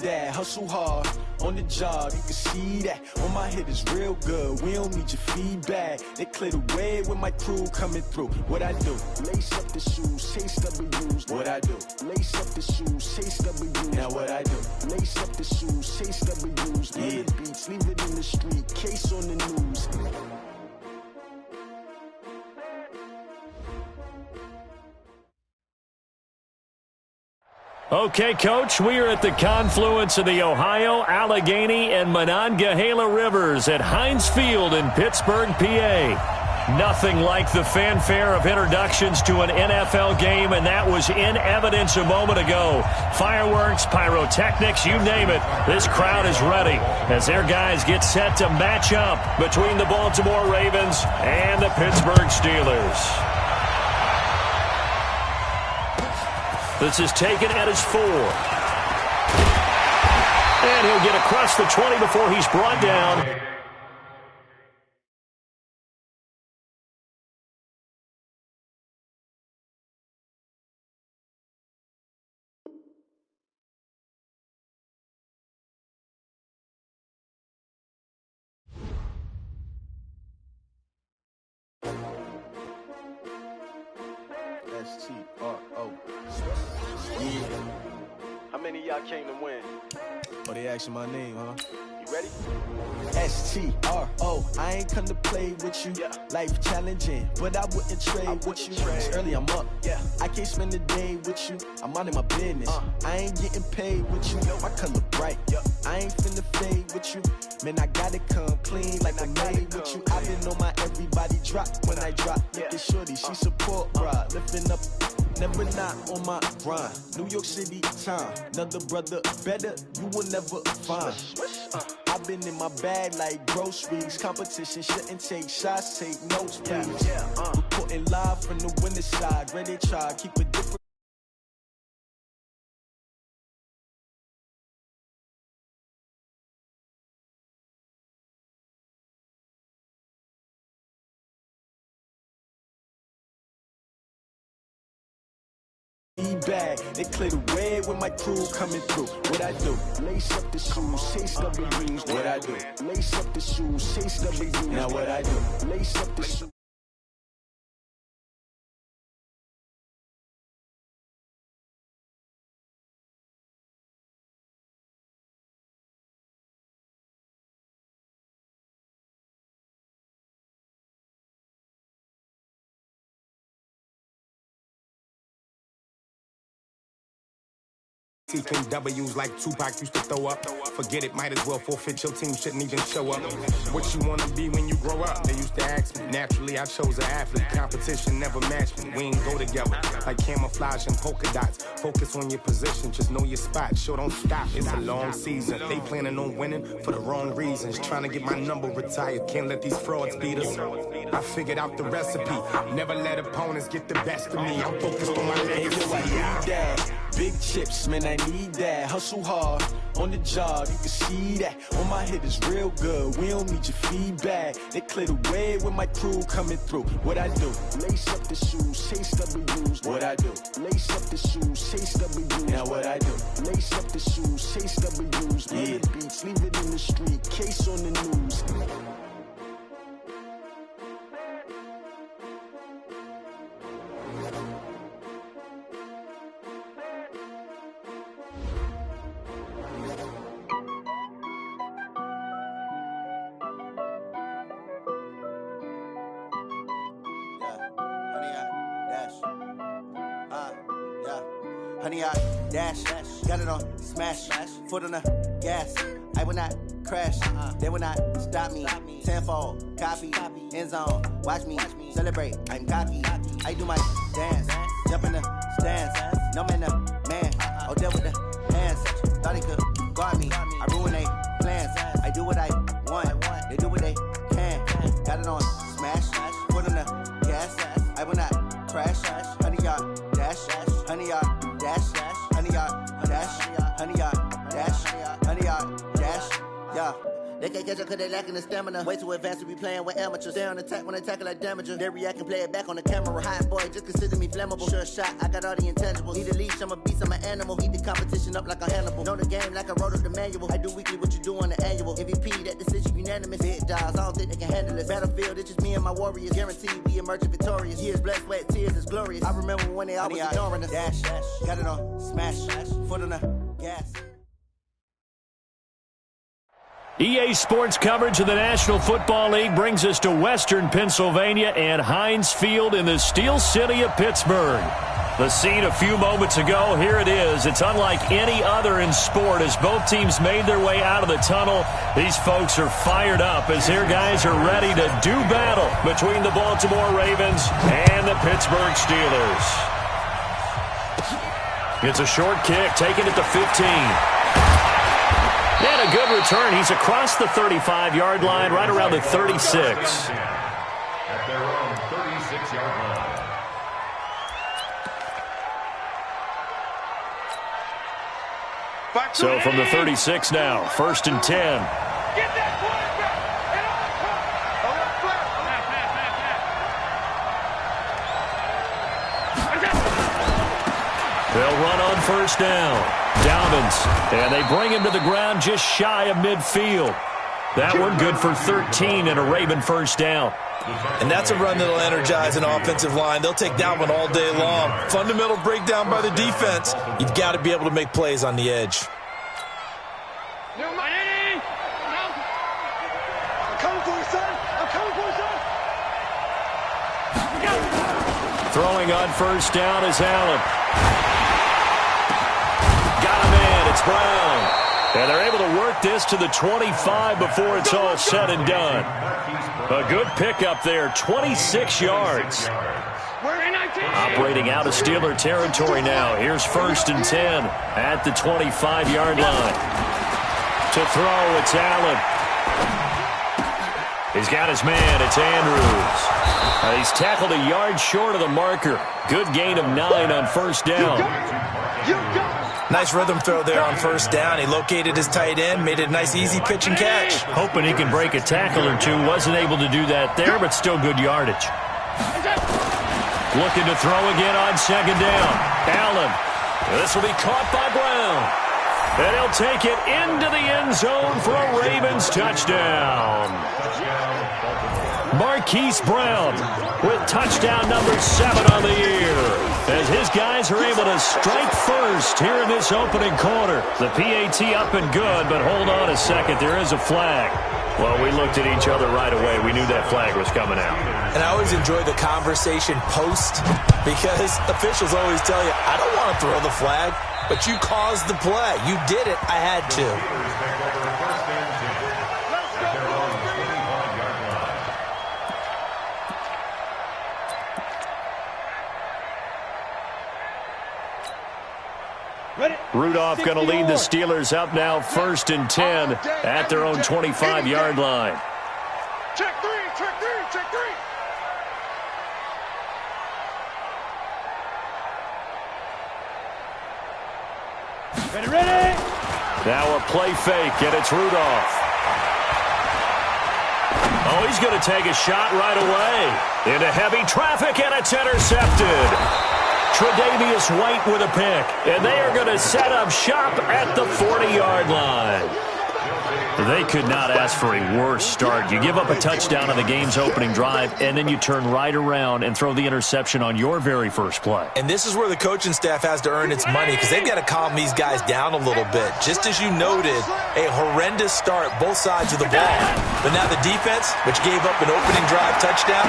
that. Hustle hard on the job, you can see that. On my hit is real good, we don't need your feedback. They clear the way with my crew coming through. What I do? Lace up the shoes, chase W's. What I do? Lace up the shoes, chase W's. Now what I do? Lace up the shoes, chase W's. Yeah. The beats, leave it in the street, case on the news. Okay, Coach, we are at the confluence of the Ohio, Allegheny, and Monongahela Rivers at Heinz Field in Pittsburgh, PA. Nothing like the fanfare of introductions to an NFL game, and that was in evidence a moment ago. Fireworks, pyrotechnics, you name it. This crowd is ready as their guys get set to match up between the Baltimore Ravens and the Pittsburgh Steelers. This is taken at his 4. And he'll get across the 20 before he's brought down. S-T-R-O. Yeah. How many of y'all came to win? Oh, they asking my name, huh? You ready? S-T-R-O. I ain't come to play with you. Yeah. Life challenging, but I wouldn't trade with you. It's early, I'm up. Yeah. I can't spend the day with you. I'm minding my business. I ain't getting paid with you. My color bright. I ain't finna fade with you. Man, I gotta come clean like I made with you. I've been on my everybody drop when I drop. Look at shorty, she support, bruh. Lifting up. Never not on my grind. New York City time. Another brother better, you will never find. I've been in my bag like groceries. Competition shouldn't take shots, take notes, please. Reporting live from the winner side. Ready to try, keep a different. Bag. They clear the way with my crew coming through. What I do? Lace up the shoes, chase W's. What I do? Lace up the shoes, chase W's. Now what I do? Lace up the shoes. Teaching W's like Tupac used to throw up. Forget it, might as well forfeit, your team shouldn't even show up. What you wanna be when you grow up? They used to ask me. Naturally, I chose an athlete. Competition never matched me. We ain't go together like camouflage and polka dots. Focus on your position, just know your spot. Sure, don't stop, it's a long season. They planning on winning for the wrong reasons. Trying to get my number retired, can't let these frauds beat us. I figured out the recipe. Never let opponents get the best of me. I'm focused on my legacy. Big chips, man, I need that. Hustle hard on the job, you can see that. On my hit is real good, we don't need your feedback. They clear the way with my crew coming through. What I do? Lace up the shoes, chase W's. What I do? Lace up the shoes, chase W's. Now what I do? Lace up the shoes, chase W's. Yeah. The beats, leave it in the street, case on the news. Honey, I dash, got it on smash, foot on the gas. I will not crash, they will not stop me. Tenfold, copy, end zone, watch me celebrate. I'm cocky, I do my dance, jump in the stands. No man, the man, oh there with the hands. Thought he could guard me, I ruin they plans. I do what I want, they do what they can. Got it on smash, foot on the gas. I will not crash, honey, y'all dash, honey, y'all. Dash, honey, yard, dash, honey, yard, dash, honey, yard, dash, yeah. They can't catch up cause they lacking the stamina. Way too advanced to be playing with amateurs. They on attack when they tackle like damager. They react and play it back on the camera. Hot boy, just consider me flammable. Sure shot, I got all the intangibles. Need a leash, I'm a beast, I'm an animal. Eat the competition up like a Hannibal. Know the game like I wrote up the manual. I do weekly what you do on the annual. MVP, that decision unanimous. Big dogs, I don't think they can handle it. Battlefield, it's just me and my warriors. Guaranteed we emerge victorious. Years, blood, sweat, tears is glorious. I remember when they always ignoring us. Dash, got it on, smash, foot on the gas. EA Sports coverage of the National Football League brings us to Western Pennsylvania and Heinz Field in the Steel City of Pittsburgh. The scene a few moments ago, here it is. It's unlike any other in sport as both teams made their way out of the tunnel. These folks are fired up as their guys are ready to do battle between the Baltimore Ravens and the Pittsburgh Steelers. It's a short kick, taken at the 15. And a good return. He's across the 35-yard line, right around the 36. At their own 36-yard line. So from the 36 now, 1st and 10. Get that quarterback and They'll run on 1st down. Downins, and they bring him to the ground just shy of midfield. That one good for 13 and a Raven 1st down. And that's a run that'll energize an offensive line. They'll take that one all day long. Fundamental breakdown by the defense. You've got to be able to make plays on the edge. Throwing on 1st down is Allen. Got him in. It's Brown. And they're able to work this to the 25 before it's all said and done. A good pickup there, 26 yards. Operating out of Steeler territory now. Here's 1st and 10 at the 25-yard line. To throw, it's Allen. He's got his man. It's Andrews. He's tackled a yard short of the marker. Good gain of 9 on 1st down. Nice rhythm throw there on 1st down. He located his tight end, made it a nice easy pitch and catch. Hoping he can break a tackle or two. Wasn't able to do that there, but still good yardage. Looking to throw again on 2nd down. Allen. This will be caught by Brown. And he'll take it into the end zone for a Ravens touchdown. Marquise Brown with touchdown number 7 on the year. As his guys are able to strike first here in this opening quarter. The PAT up and good, but hold on a second. There is a flag. Well, we looked at each other right away. We knew that flag was coming out. And I always enjoy the conversation post because officials always tell you, I don't want to throw the flag, but you caused the play. You did it. I had to. Rudolph going to lead the Steelers up now 1st and 10 at their own 25-yard line. Check three. Ready? Now a play fake, and it's Rudolph. Oh, he's going to take a shot right away. Into heavy traffic, and it's intercepted. Tre'Davious White with a pick, and they are going to set up shop at the 40-yard line. They could not ask for a worse start. You give up a touchdown on the game's opening drive, and then you turn right around and throw the interception on your very first play. And this is where the coaching staff has to earn its money because they've got to calm these guys down a little bit. Just as you noted, a horrendous start both sides of the ball. But now the defense, which gave up an opening drive touchdown,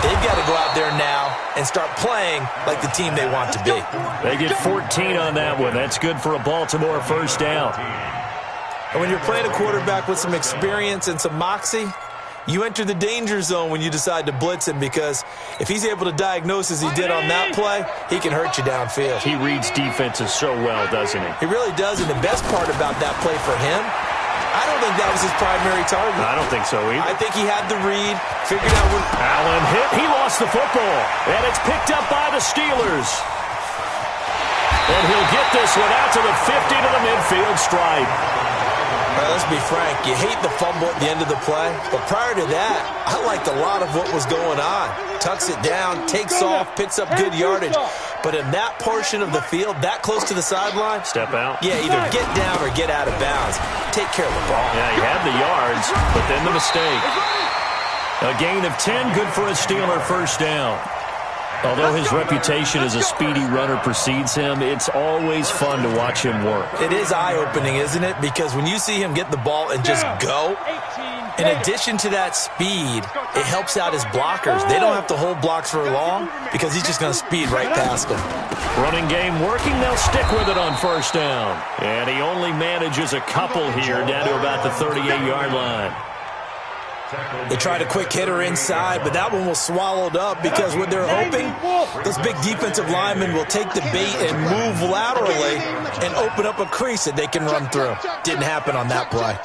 they've got to go out there now and start playing like the team they want to be. They get 14 on that one. That's good for a Baltimore 1st down. And when you're playing a quarterback with some experience and some moxie, you enter the danger zone when you decide to blitz him because if he's able to diagnose as he did on that play, he can hurt you downfield. He reads defenses so well, doesn't he? He really does, and the best part about that play for him, I don't think that was his primary target. I don't think so either. I think he had the read, figured out where... Allen hit. He lost the football, and it's picked up by the Steelers. And he'll get this one out to the 50 to the midfield stripe. All right, let's be frank. You hate the fumble at the end of the play, but prior to that, I liked a lot of what was going on. Tucks it down, takes off, picks up good yardage. But in that portion of the field, that close to the sideline, step out. Yeah, either get down or get out of bounds. Take care of the ball. Yeah, he had the yards, but then the mistake. A gain of 10, good for a Steeler first down. Although his reputation as a speedy runner precedes him, it's always fun to watch him work. It is eye-opening, isn't it? Because when you see him get the ball and just go, in addition to that speed, it helps out his blockers. They don't have to hold blocks for long because he's just going to speed right past them. Running game working. They'll stick with it on first down. And he only manages a couple here down to about the 38-yard line. They tried a quick hitter inside, but that one was swallowed up because what they're hoping, those big defensive linemen will take the bait and move laterally and open up a crease that they can run through. Didn't happen on that play.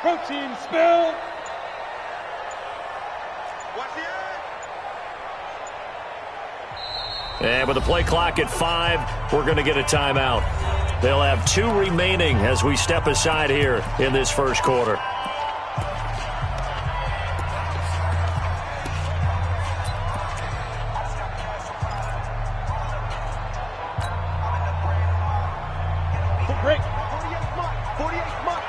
Protein spill. And with the play clock at 5, we're going to get a timeout. They'll have 2 remaining as we step aside here in this first quarter. Break. 48 month.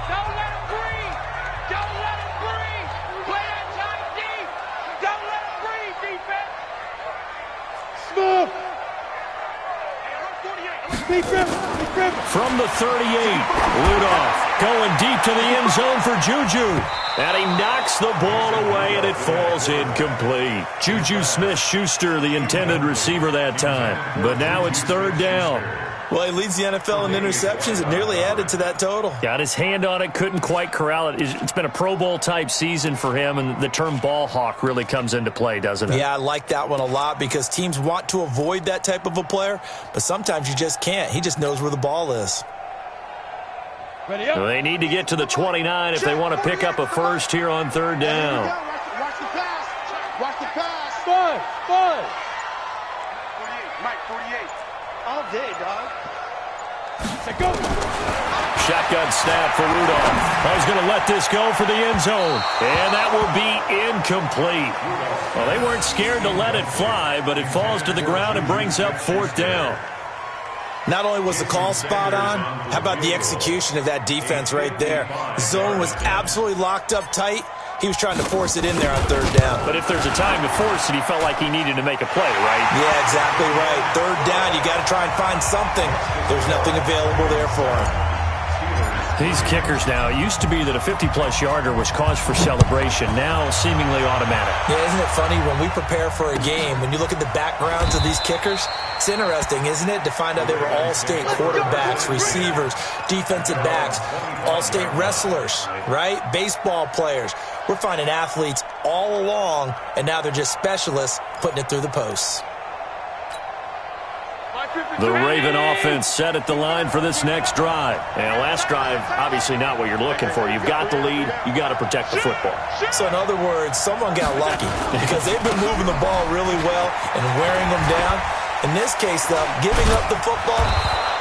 Don't let him breathe. Don't let him breathe. Play that tight deep. Don't let him breathe, defense. Smooth. From the 38, Rudolph going deep to the end zone for Juju. And he knocks the ball away, and it falls incomplete. Juju Smith-Schuster, the intended receiver that time. But now it's third down. Well, he leads the NFL in interceptions and nearly added to that total. Got his hand on it, couldn't quite corral it. It's been a Pro Bowl-type season for him, and the term ball hawk really comes into play, doesn't it? Yeah, I like that one a lot because teams want to avoid that type of a player, but sometimes you just can't. He just knows where the ball is. So they need to get to the 29 if they want to pick up a first here on third down. Watch the pass. Watch the pass. Fun. 48. Mike, 48. All day, dog. Go. Shotgun snap for Rudolph. He's going to let this go for the end zone. And that will be incomplete. Well, they weren't scared to let it fly, but it falls to the ground and brings up fourth down. Not only was the call spot on, how about the execution of that defense right there? The zone was absolutely locked up tight. He was trying to force it in there on third down. But if there's a time to force it, he felt like he needed to make a play, right? Yeah, exactly right. Third down, you got to try and find something. There's nothing available there for him. These kickers now, it used to be that a 50-plus yarder was cause for celebration, now seemingly automatic. Yeah, isn't it funny when we prepare for a game, when you look at the backgrounds of these kickers, it's interesting, isn't it, to find out they were all-state quarterbacks, receivers, defensive backs, all-state wrestlers, right? Baseball players. We're finding athletes all along, and now they're just specialists putting it through the posts. The Raven offense set at the line for this next drive. And last drive, obviously not what you're looking for. You've got the lead. You've got to protect the football. So in other words, someone got lucky because they've been moving the ball really well and wearing them down. In this case, though, giving up the football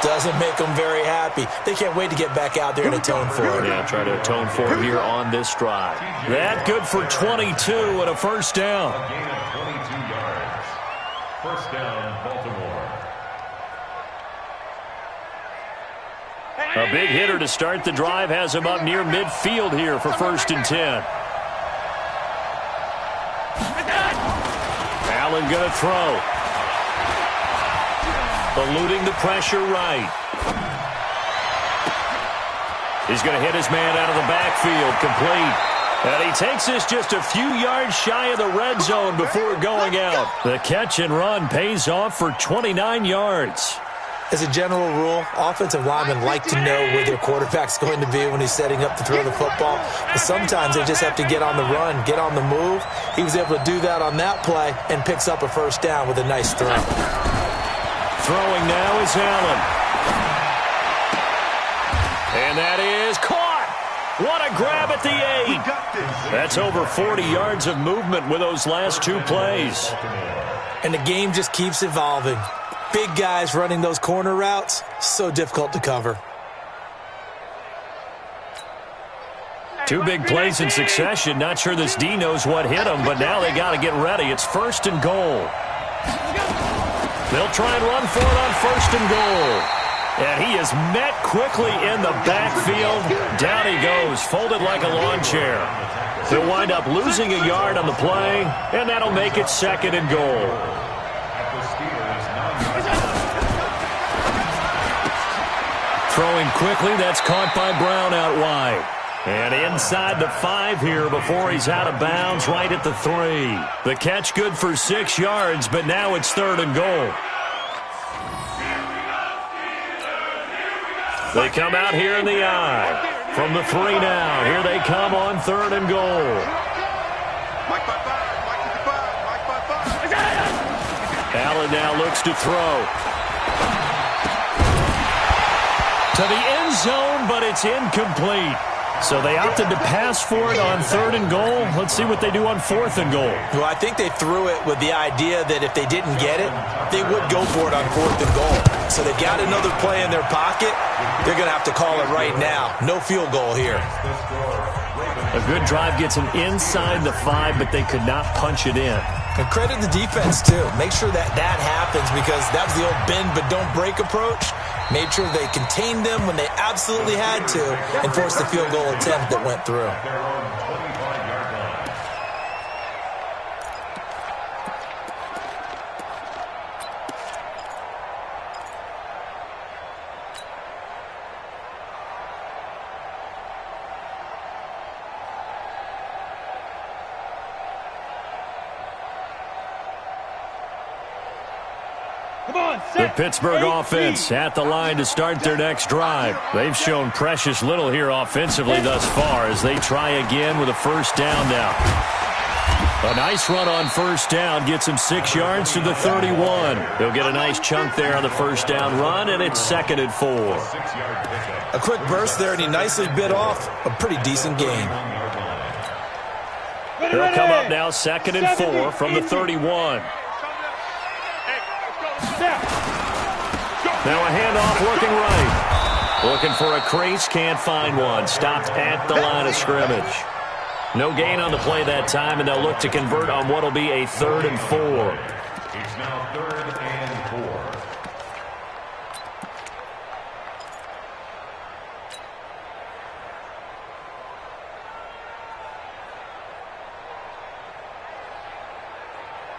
doesn't make them very happy. They can't wait to get back out there and atone for it. Yeah, try to atone for it here on this drive. That good for 22 and a first down. A gain of 22 yards. First down, Baltimore. A big hitter to start the drive has him up near midfield here for first and 10. Allen going to throw. Eluding the pressure right. He's going to hit his man out of the backfield, complete. And he takes this just a few yards shy of the red zone before going out. The catch and run pays off for 29 yards. As a general rule, offensive linemen like to know where their quarterback's going to be when he's setting up to throw the football. But sometimes they just have to get on the run, get on the move. He was able to do that on that play and picks up a first down with a nice throw. Throwing now is Allen. And that is caught. What a grab at the 8. That's over 40 yards of movement with those last 2 plays. And the game just keeps evolving. Big guys running those corner routes, so difficult to cover. Two big plays in succession. Not sure this D knows what hit him, but now they got to get ready. It's 1st and goal. They'll try and run for it on 1st and goal. And he is met quickly in the backfield. Down he goes, folded like a lawn chair. He'll wind up losing a yard on the play, and that'll make it 2nd and goal. Throwing quickly, that's caught by Brown out wide. And inside the 5 here before he's out of bounds, right at the 3. The catch good for 6 yards, but now it's 3rd and goal. They come out here in the I. From the 3 now. Here they come on 3rd and goal. Allen now looks to throw. To the end zone, but it's incomplete. So they opted to pass for it on 3rd and goal. Let's see what they do on 4th and goal. Well, I think they threw it with the idea that if they didn't get it, they would go for it on 4th and goal. So they've got another play in their pocket. They're going to have to call it right now. No field goal here. A good drive gets them inside the 5, but they could not punch it in. And credit the defense, too. Make sure that happens because that was the old bend but don't break approach. Made sure they contained them when they absolutely had to and forced the field goal attempt that went through. The Pittsburgh offense at the line to start their next drive. They've shown precious little here offensively thus far as they try again with a 1st down now. A nice run on 1st down gets him 6 yards to the 31. He'll get a nice chunk there on the 1st down run, and it's 2nd and 4. A quick burst there, and he nicely bit off a pretty decent gain. They'll come up now 2nd and 4 from the 31. Now a handoff working right. Looking for a crease, can't find one. Stopped at the line of scrimmage. No gain on the play that time, and they'll look to convert on what will be a 3rd and 4. It's now 3rd and 4.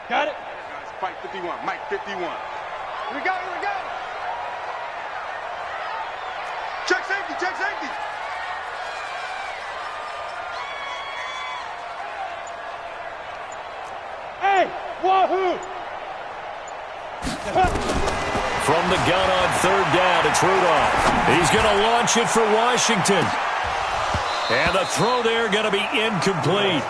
Got it. Mike 51, Mike 51. Here we go, here we go. Check safety, check safety. Hey, wahoo! From the gun on 3rd down, it's Rudolph. He's going to launch it for Washington. And the throw there going to be incomplete.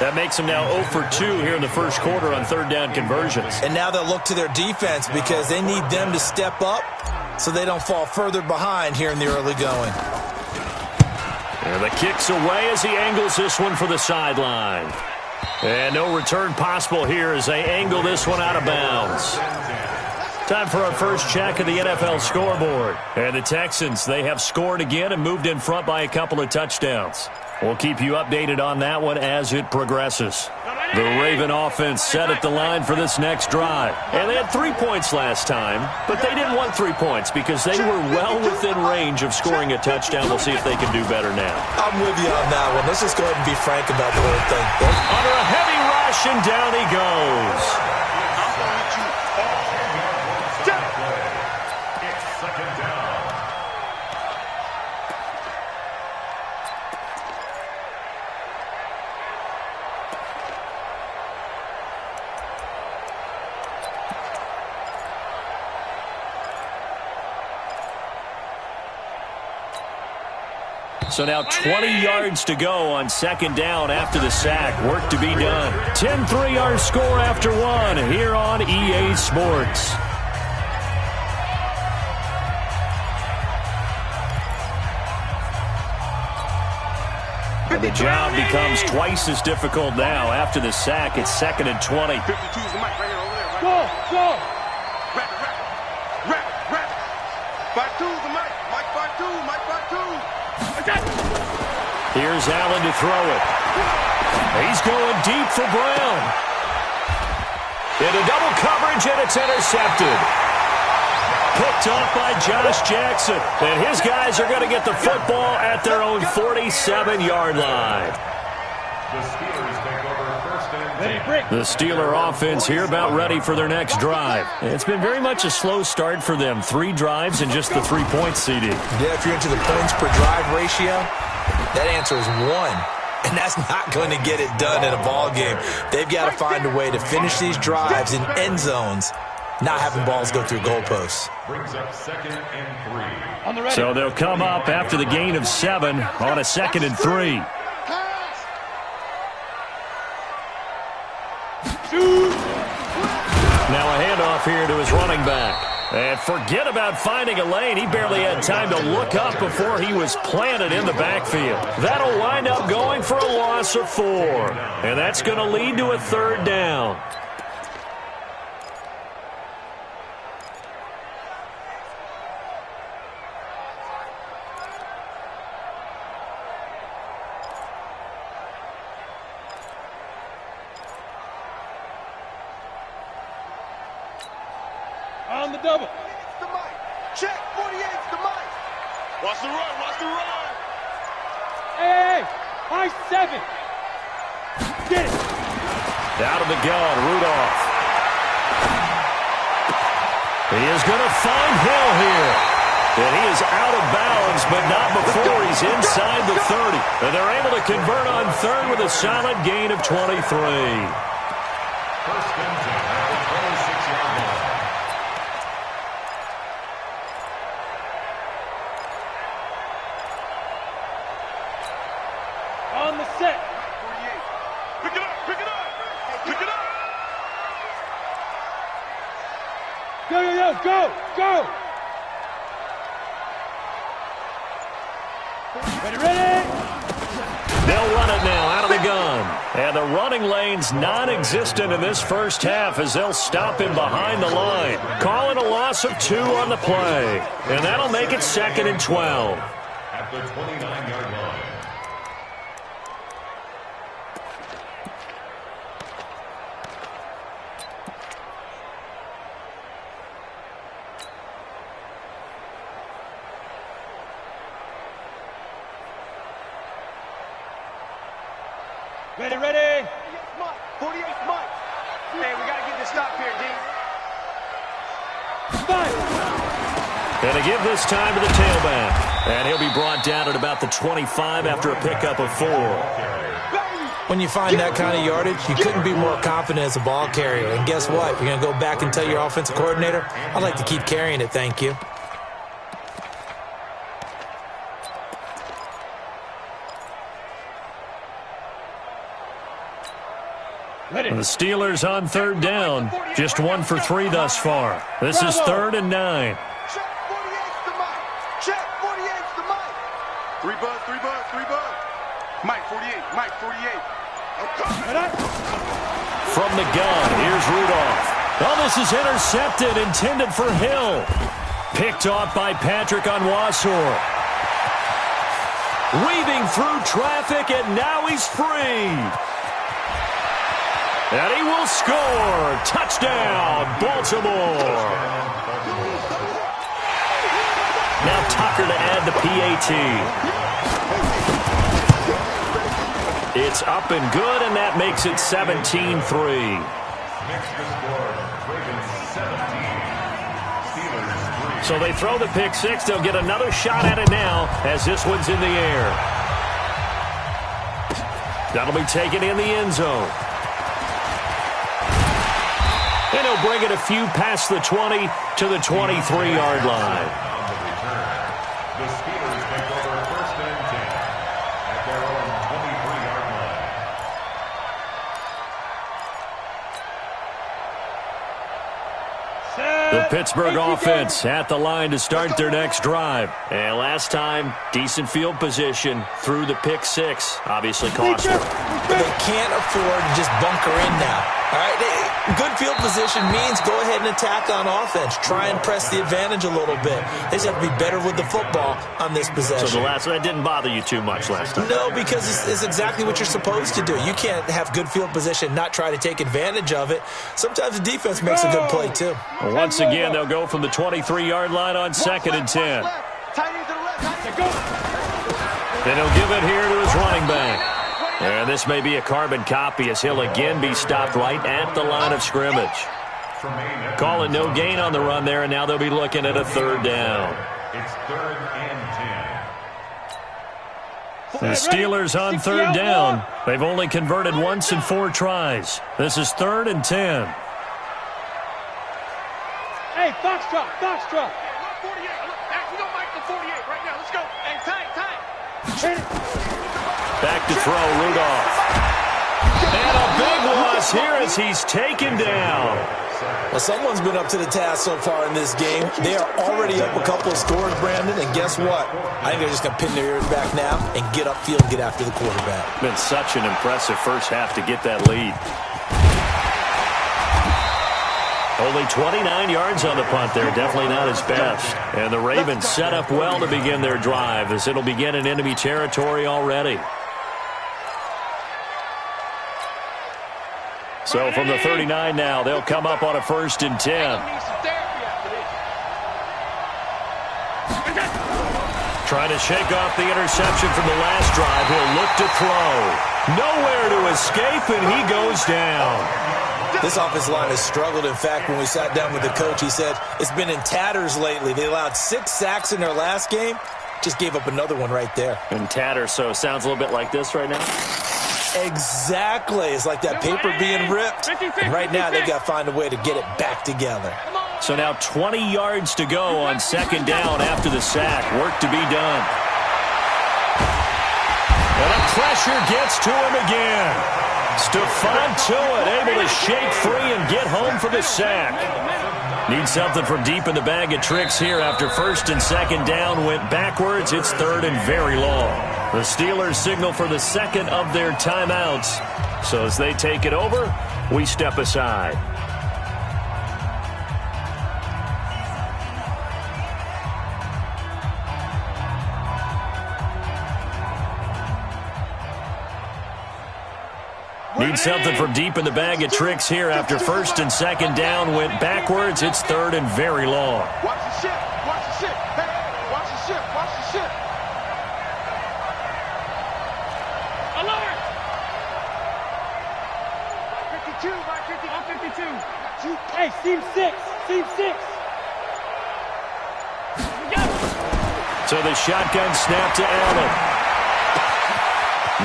That makes them now 0 for 2 here in the 1st quarter on 3rd down conversions. And now they'll look to their defense because they need them to step up so they don't fall further behind here in the early going. And the kick's away as he angles this one for the sideline. And no return possible here as they angle this one out of bounds. Time for our first check of the NFL scoreboard. And the Texans, they have scored again and moved in front by a couple of touchdowns. We'll keep you updated on that one as it progresses. The Raven offense set at the line for this next drive. And they had 3 points last time, but they didn't want 3 points because they were well within range of scoring a touchdown. We'll see if they can do better now. I'm with you on that one. Let's just go ahead and be frank about the whole thing. Under a heavy rush, and down he goes. It's 2nd down. So now 20 yards to go on 2nd down after the sack. Work to be done. 10-3 our score after 1 here on EA Sports. And the job becomes twice as difficult now after the sack. It's 2nd and 20. 52's the mic right here over there. Right Go, go. Rapid. 52's the mic. Mike 52, Mike 52. Here's Allen to throw it. He's going deep for Brown. Into double coverage, and it's intercepted. Picked off by Josh Jackson. And his guys are going to get the football at their own 47-yard line. The Steelers take over first and 10. The Steeler offense here about ready for their next drive. It's been very much a slow start for them. 3 drives and just the 3-point CD. Yeah, if you're into the points per drive ratio, that answer is 1. And that's not going to get it done in a ball game. They've got to find a way to finish these drives in end zones, not having balls go through goalposts. Brings up 2nd and 3. So they'll come up after the gain of 7 on a 2nd and 3. Now a handoff here to his running back. And forget about finding a lane. He barely had time to look up before he was planted in the backfield. That'll wind up going for a loss of 4. And that's going to lead to a 3rd down. On the double. The mic. Check. 48's the mic. Watch the run. Watch the run. Hey, high 7. Get it. Out of the gun, Rudolph. He is going to find Hill here. And he is out of bounds, but not before he's inside the 30. And they're able to convert on 3rd with a solid gain of 23. First and 10 at the 26-yard line. On the set. 48. Pick it up. Pick it up. Pick it up. Go, go, go, go, go. Ready, ready. They'll run it now out of the gun. And the running lane's non-existent in this first half as they'll stop him behind the line. Calling a loss of 2 on the play. And that'll make it 2nd and 12. At the 29-yard line. Ready, ready. 48th Mike. Hey, we got to get this stop here, D. And to give this time to the tailback. And he'll be brought down at about the 25 after a pickup of 4. When you find that kind of yardage, you couldn't be more confident as a ball carrier. And guess what? You're going to go back and tell your offensive coordinator, I'd like to keep carrying it, thank you. The Steelers on 3rd down. Just 1 for 3 thus far. This is 3rd and 9. Check 48's the mic. Check 48's the mic. 3 buzz, 3 buzz, 3 buzz. Mike 48, Mike 48. From the gun, here's Rudolph. Oh, this is intercepted, intended for Hill. Picked off by Patrick on Wasor. Weaving through traffic, and now he's free. And he will score. Touchdown, Baltimore. Now Tucker to add the PAT. It's up and good, and that makes it 17-3. Next to score, Ravens 17, Steelers 3. So they throw the pick 6. They'll get another shot at it now as this one's in the air. That'll be taken in the end zone. And he'll bring it a few past the 20 to the 23-yard line. On the return, the Steelers take over first and 10 at their own 23-yard line. The Pittsburgh offense at the line to start their next drive. And last time, decent field position through the pick 6. Obviously cost them. But they can't afford to just bunker in now. All right, Good field position means go ahead and attack on offense. Try and press the advantage a little bit. They just have to be better with the football on this possession. So that didn't bother you too much last time? No, because it's exactly what you're supposed to do. You can't have good field position, not try to take advantage of it. Sometimes the defense makes a good play, too. Well, once again, they'll go from the 23-yard line on 2nd and 10. Then he'll give it here to his running back. And this may be a carbon copy as he'll again be stopped right at the line of scrimmage. Call it no gain on the run there, and now they'll be looking at a 3rd down. It's 3rd and 10. The Steelers on 3rd down. They've only converted once in 4 tries. This is 3rd and 10. Hey, Foxtrot, Foxtrot. 48. We don't like the 48 right now. Let's go. Hey, time. Back to throw, Rudolph. And a big loss here as he's taken down. Well, someone's been up to the task so far in this game. They are already up a couple of scores, Brandon, and guess what? I think they're just going to pin their ears back now and get upfield and get after the quarterback. Been such an impressive first half to get that lead. Only 29 yards on the punt there. Definitely not his best. And the Ravens set up well to begin their drive as it'll begin in enemy territory already. So from the 39 now, they'll come up on a 1st and 10. Trying to shake off the interception from the last drive. He'll look to throw. Nowhere to escape, and he goes down. This offensive line has struggled. In fact, when we sat down with the coach, he said it's been in tatters lately. They allowed 6 sacks in their last game. Just gave up another one right there. In tatters, so it sounds a little bit like this right now? Exactly. It's like that paper being ripped. And right now, they've got to find a way to get it back together. So now 20 yards to go on 2nd down after the sack. Work to be done. And the pressure gets to him again. Stephon Tuitt able to shake free and get home for the sack. Need something from deep in the bag of tricks here after 1st and 2nd down went backwards. It's 3rd and very long. The Steelers signal for the 2nd of their timeouts. So as they take it over, we step aside. Need something from deep in the bag of tricks here after 1st and 2nd down went backwards. It's 3rd and very long. Watch the ship. Watch the ship. Hey, watch the ship. Watch the ship. Alert! 52, by 52. Hey, seam 6. Seam 6. So the shotgun snap to Allen.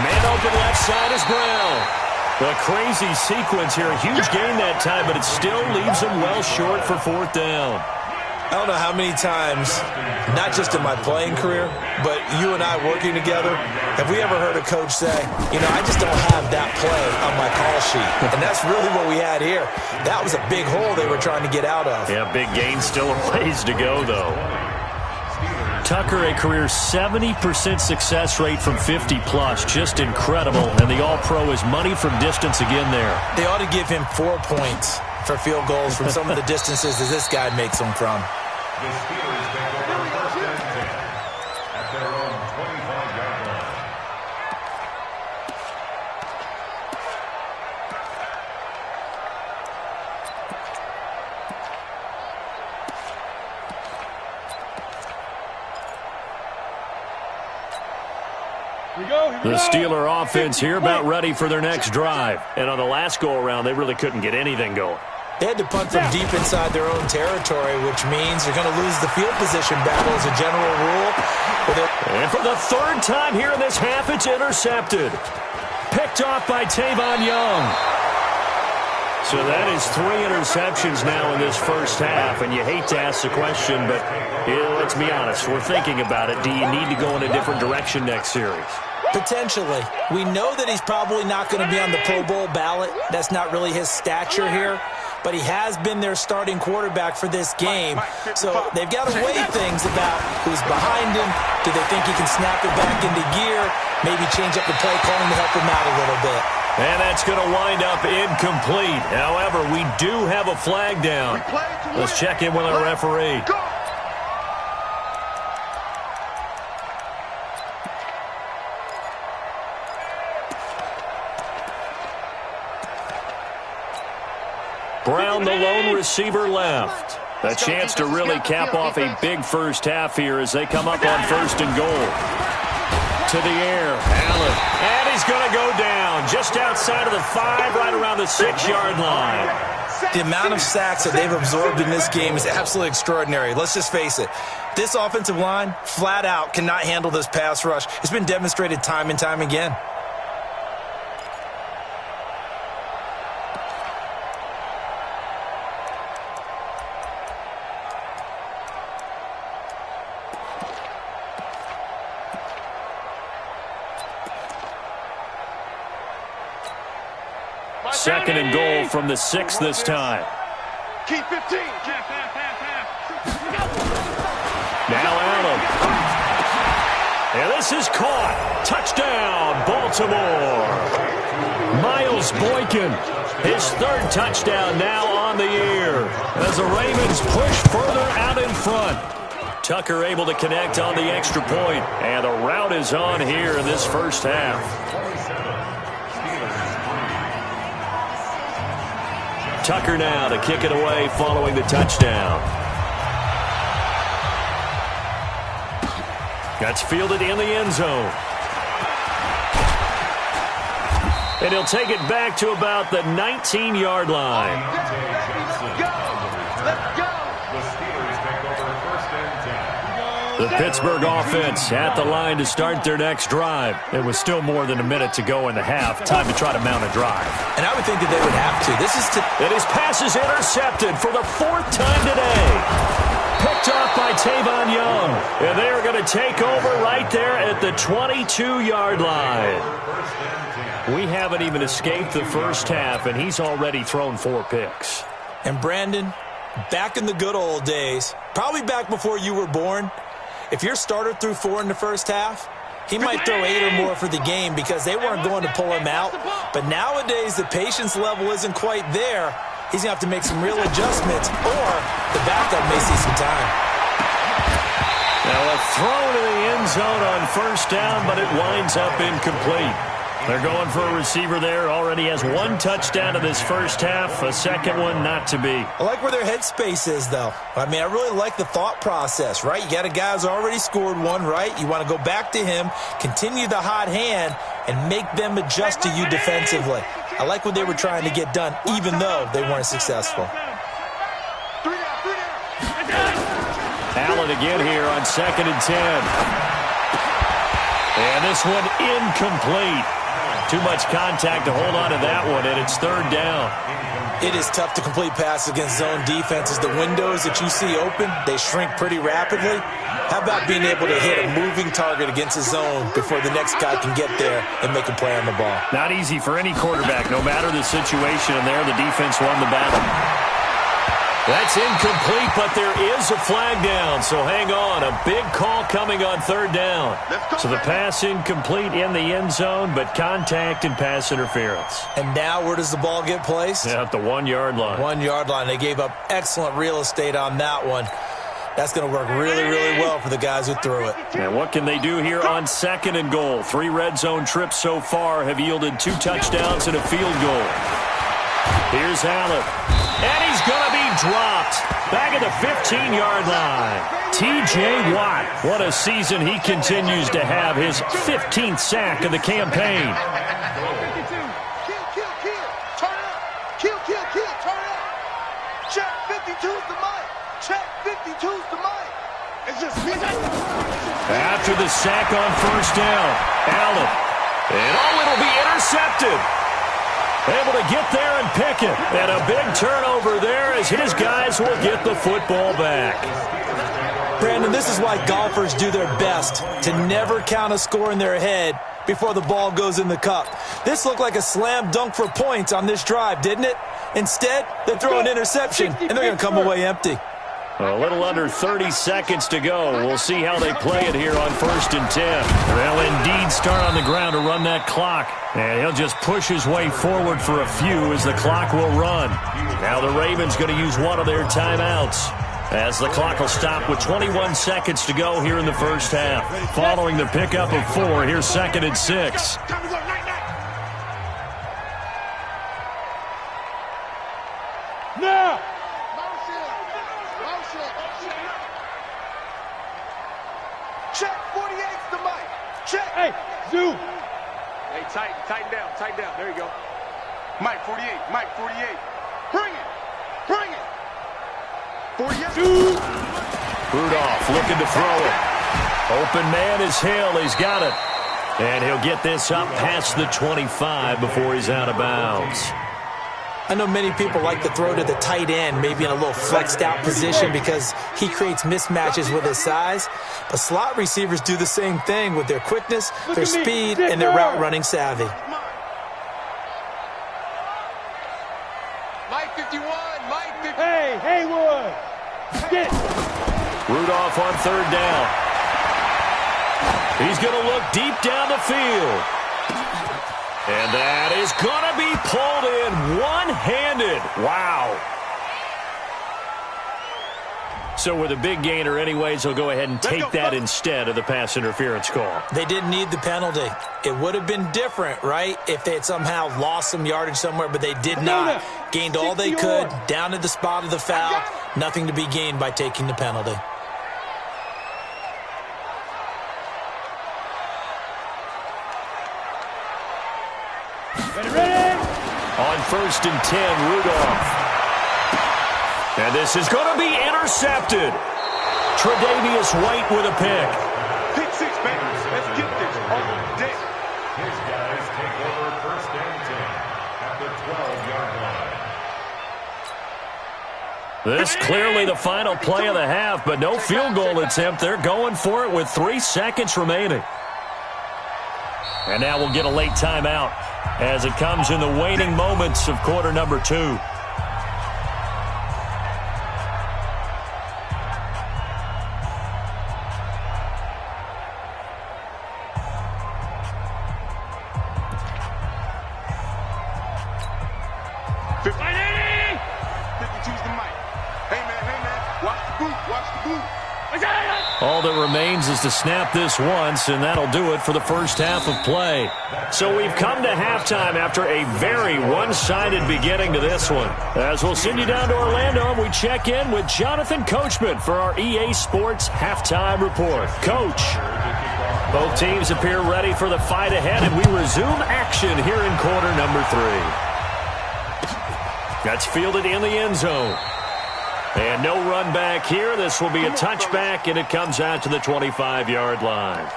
Man open left side is Brown. A crazy sequence here. A huge gain that time, but it still leaves him well short for 4th down. I don't know how many times, not just in my playing career, but you and I working together, have we ever heard a coach say, you know, I just don't have that play on my call sheet. And that's really what we had here. That was a big hole they were trying to get out of. Yeah, big gain, still a ways to go, though. Tucker, a career 70% success rate from 50-plus. Just incredible. And the All-Pro is money from distance again there. They ought to give him 4 points for field goals from some of the distances that this guy makes them from. The Steelers take over 1st and 10 at their own 25-yard line. The Steeler offense here about ready for their next drive. And on the last go-around, they really couldn't get anything going. They had to punt from deep inside their own territory, which means they're going to lose the field position battle as a general rule. And for the 3rd time here in this half, it's intercepted. Picked off by Tavon Young. So that is 3 interceptions now in this first half, and you hate to ask the question, but let's be honest, we're thinking about it. Do you need to go in a different direction next series? Potentially. We know that he's probably not going to be on the Pro Bowl ballot. That's not really his stature here. But he has been their starting quarterback for this game. So they've got to weigh things about who's behind him. Do they think he can snap it back into gear? Maybe change up the play calling to help him out a little bit. And that's going to wind up incomplete. However, we do have a flag down. Let's check in with our referee. Brown, the lone receiver, left. A chance to really cap off a big first half here as they come up on 1st and goal. To the air, Allen. And he's going to go down just outside of the 5, right around the 6-yard line. The amount of sacks that they've absorbed in this game is absolutely extraordinary. Let's just face it. This offensive line, flat out, cannot handle this pass rush. It's been demonstrated time and time again. Second and goal from the 6 this time. Keep 15. Now Allen. And this is caught. Touchdown, Baltimore. Miles Boykin, his 3rd touchdown now on the year as the Ravens push further out in front. Tucker able to connect on the extra point, and the route is on here in this first half. Tucker now to kick it away following the touchdown. That's fielded in the end zone. And he'll take it back to about the 19-yard line. The Pittsburgh offense at the line to start their next drive. It was still more than a minute to go in the half. Time to try to mount a drive. And I would think that they would have to. And his pass is intercepted for the 4th time today. Picked off by Tavon Young. And they are going to take over right there at the 22-yard line. We haven't even escaped the first half, and he's already thrown 4 picks. And Brandon, back in the good old days, probably back before you were born, if your starter threw 4 in the first half, he might throw 8 or more for the game because they weren't going to pull him out. But nowadays, the patience level isn't quite there. He's going to have to make some real adjustments, or the backup may see some time. Now a throw to the end zone on 1st down, but it winds up incomplete. They're going for a receiver there. Already has 1 touchdown in this first half. A second one not to be. I like where their headspace is, though. I mean, I really like the thought process, right? You got a guy who's already scored 1, right? You want to go back to him, continue the hot hand, and make them adjust to you defensively. I like what they were trying to get done, even though they weren't successful. Allen again here on 2nd and 10. And this one incomplete. Too much contact to hold on to that one, and it's 3rd down. It is tough to complete passes against zone defenses. The windows that you see open, they shrink pretty rapidly. How about being able to hit a moving target against a zone before the next guy can get there and make a play on the ball? Not easy for any quarterback, no matter the situation, and there the defense won the battle. That's incomplete, but there is a flag down, so hang on. A big call coming on 3rd down. So the pass incomplete in the end zone, but contact and pass interference. And now where does the ball get placed? Yeah, at the 1-yard line. 1-yard line. They gave up excellent real estate on that one. That's going to work really, really well for the guys who threw it. And what can they do here on 2nd and goal? 3 red zone trips so far have yielded 2 touchdowns and a field goal. Here's Allen. And he's going to be dropped back at the 15-yard line. T.J. Watt, what a season he continues to have, his 15th sack of the campaign. Check 52's the mic. Check 52's the mic. It's just me. After the sack on 1st down, Allen. And it'll be intercepted. Able to get there and pick it. And a big turnover there as his guys will get the football back. Brandon, this is why golfers do their best to never count a score in their head before the ball goes in the cup. This looked like a slam dunk for points on this drive, didn't it? Instead, they throw an interception, and they're going to come away empty. A little under 30 seconds to go. We'll see how they play it here on 1st and 10. They'll indeed start on the ground to run that clock. And he'll just push his way forward for a few as the clock will run. Now the Ravens going to use one of their timeouts, as the clock will stop with 21 seconds to go here in the first half. Following the pickup of 4, here's 2nd and 6. Now! Check, 48's the mic. Check. Hey, zoom. Hey, tighten down. There you go. Mike 48, Mike 48. Bring it. 48. Zoom. Rudolph looking to throw it. Open man is Hill. He's got it. And he'll get this up past the 25 before he's out of bounds. I know many people like to throw to the tight end, maybe in a little flexed out position because he creates mismatches with his size. But slot receivers do the same thing with their quickness, their speed, and their route running savvy. Mike 51, Mike 50. Hey, Haywood. Get. Rudolph on 3rd down. He's going to look deep down the field. And that is going to be pulled in one-handed. Wow. So with a big gainer anyways, he'll go ahead and take that instead of the pass interference call. They didn't need the penalty. It would have been different, right, if they had somehow lost some yardage somewhere, but they did not. Gained all they could, down to the spot of the foul. Nothing to be gained by taking the penalty. Ready? On 1st and 10, Rudolph. And this is going to be intercepted. Tre'Davious White with a pick. Pick 6, baby. Let's get this on deck. His guys take over 1st and 10 at the 12-yard line. This clearly the final play of the half, but no field goal attempt. They're going for it with 3 seconds remaining. And now we'll get a late timeout as it comes in the waning moments of quarter number 2. All that remains is to snap this once, and that'll do it for the first half of play. So we've come to halftime after a very one-sided beginning to this one. As we'll send you down to Orlando, and we check in with Jonathan Coachman for our EA Sports Halftime Report. Coach, both teams appear ready for the fight ahead, and we resume action here in quarter number 3. That's fielded in the end zone. And no run back here. This will be a touchback, and it comes out to the 25-yard line.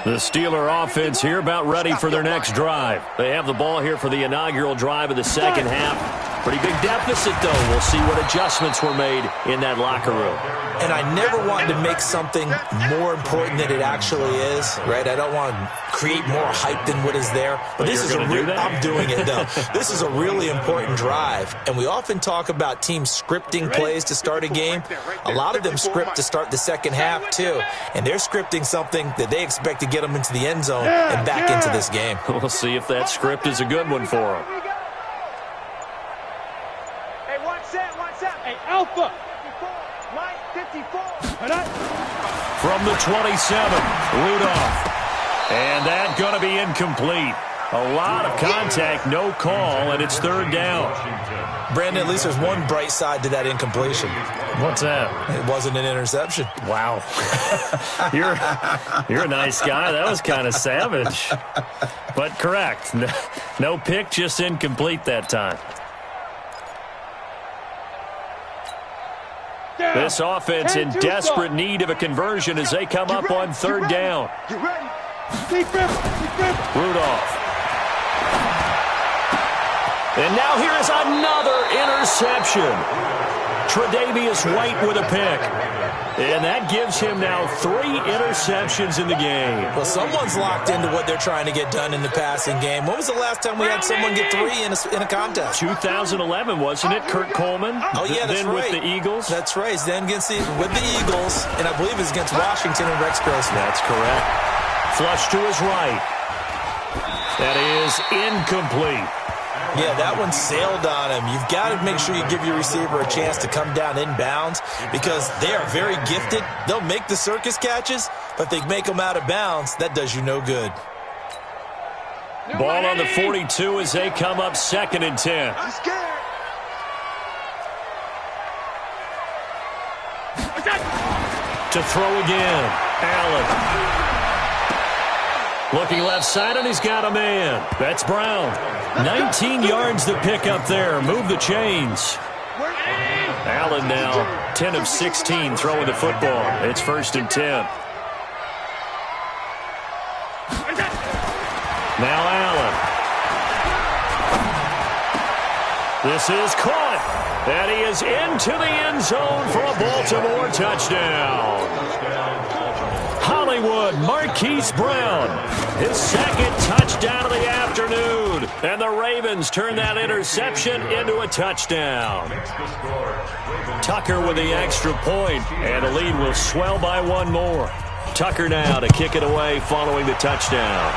The Steeler offense here about ready for their next drive. They have the ball here for the inaugural drive of the second half. Pretty big deficit, though. We'll see what adjustments were made in that locker room. And I never wanted to make something more important than it actually is, right? I don't want to create more hype than what is there. But this is I'm doing it, though. This is a really important drive. And we often talk about teams scripting plays to start a game. A lot of them script to start the second half, too. And they're scripting something that they expect to get them into the end zone and back into this game. We'll see if that script is a good one for them. Hey, one set. Hey, Alpha. 54. From the 27, Rudolph. And that's going to be incomplete. A lot of contact, no call, and it's 3rd down. Brandon, at least there's one bright side to that incompletion. What's that? It wasn't an interception. Wow. You're a nice guy. That was kind of savage. But correct. No pick, just incomplete that time. This offense in desperate need of a conversion as they come up on 3rd down. Rudolph. And now here is another interception. Tre'Davious White with a pick. And that gives him now 3 interceptions in the game. Well, someone's locked into what they're trying to get done in the passing game. When was the last time we had someone get 3 in a contest? 2011, wasn't it? Kurt Coleman? Oh, yeah, that's then right. With the Eagles? That's right. Then with the Eagles, and I believe it's against Washington and Rex Grossman. That's correct. Flush to his right. That is incomplete. Yeah, that one sailed on him. You've got to make sure you give your receiver a chance to come down inbounds because they are very gifted. They'll make the circus catches, but if they make them out of bounds, that does you no good. Ball on the 42 as they come up 2nd and 10. I'm scared. To throw again. Allen. Looking left side, and he's got a man. That's Brown. 19 yards to pick up there. Move the chains. Allen now 10 of 16 throwing the football. It's 1st and 10. Now Allen. This is caught. And he is into the end zone for a Baltimore touchdown. Hollywood Marquise Brown, his 2nd touchdown of the afternoon. And the Ravens turn that interception into a touchdown. Tucker with the extra point, and the lead will swell by 1 more. Tucker now to kick it away following the touchdown.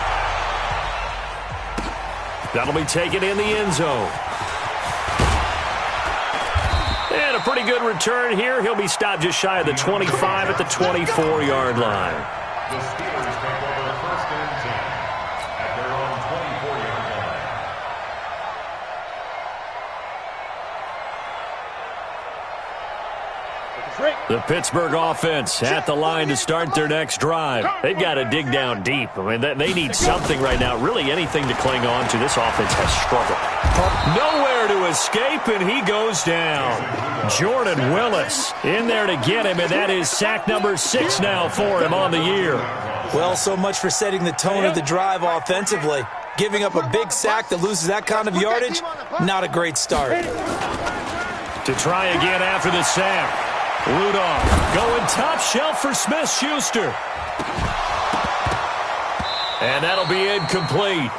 That'll be taken in the end zone. And a pretty good return here. He'll be stopped just shy of the 25 at the 24-yard line. The Steelers take over 1st and 10 at their own 24-yard line. The Pittsburgh offense at the line to start their next drive. They've got to dig down deep. I mean, they need something right now, really anything to cling on to. This offense has struggled. Nowhere to escape, and he goes down. Jordan Willis in there to get him, and that is sack number 6 now for him on the year. Well, so much for setting the tone of the drive offensively. Giving up a big sack that loses that kind of yardage, not a great start. To try again after the sack. Rudolph going top shelf for Smith-Schuster. And that'll be incomplete.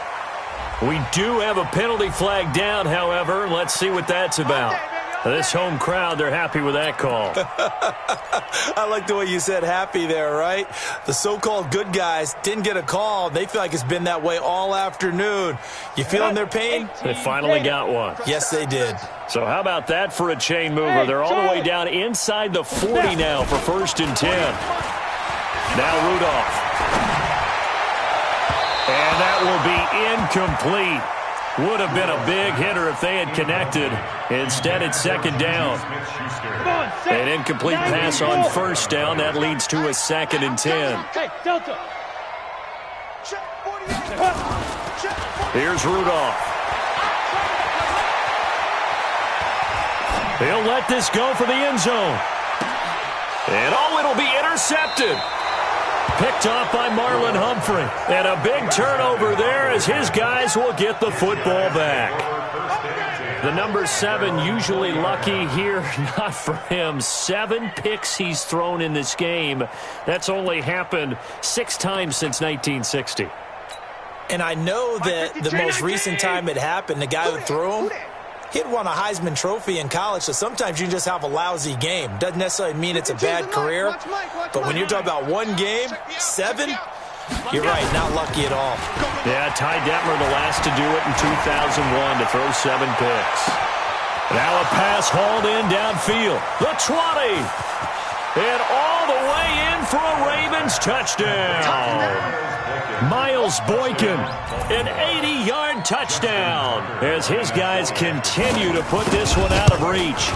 We do have a penalty flag down, however. Let's see what that's about. This home crowd, they're happy with that call. I like the way you said happy there, right? The so-called good guys didn't get a call. They feel like it's been that way all afternoon. You feeling their pain? They finally got one. Yes, they did. So how about that for a chain mover? They're all the way down inside the 40 now for 1st and 10. Now Rudolph. And that will be incomplete. Would have been a big hitter if they had connected. Instead, it's 2nd down. An incomplete pass on 1st down. That leads to a 2nd and 10. Here's Rudolph. He'll let this go for the end zone. And it'll be intercepted. Picked off by Marlon Humphrey. And a big turnover there as his guys will get the football back. The number 7 usually lucky here. Not for him. 7 picks he's thrown in this game. That's only happened 6 times since 1960. And I know that the most recent time it happened, the guy who threw him, he'd won a Heisman Trophy in college, so sometimes you just have a lousy game. Doesn't necessarily mean it's a bad career, but when you're talking about 1 game, 7, you're right, not lucky at all. Yeah, Ty Detmer the last to do it in 2001 to throw 7 picks. Now a pass hauled in downfield. The 20. And all the way in for a Ravens touchdown. Miles Boykin, an 80-yard touchdown as his guys continue to put this one out of reach.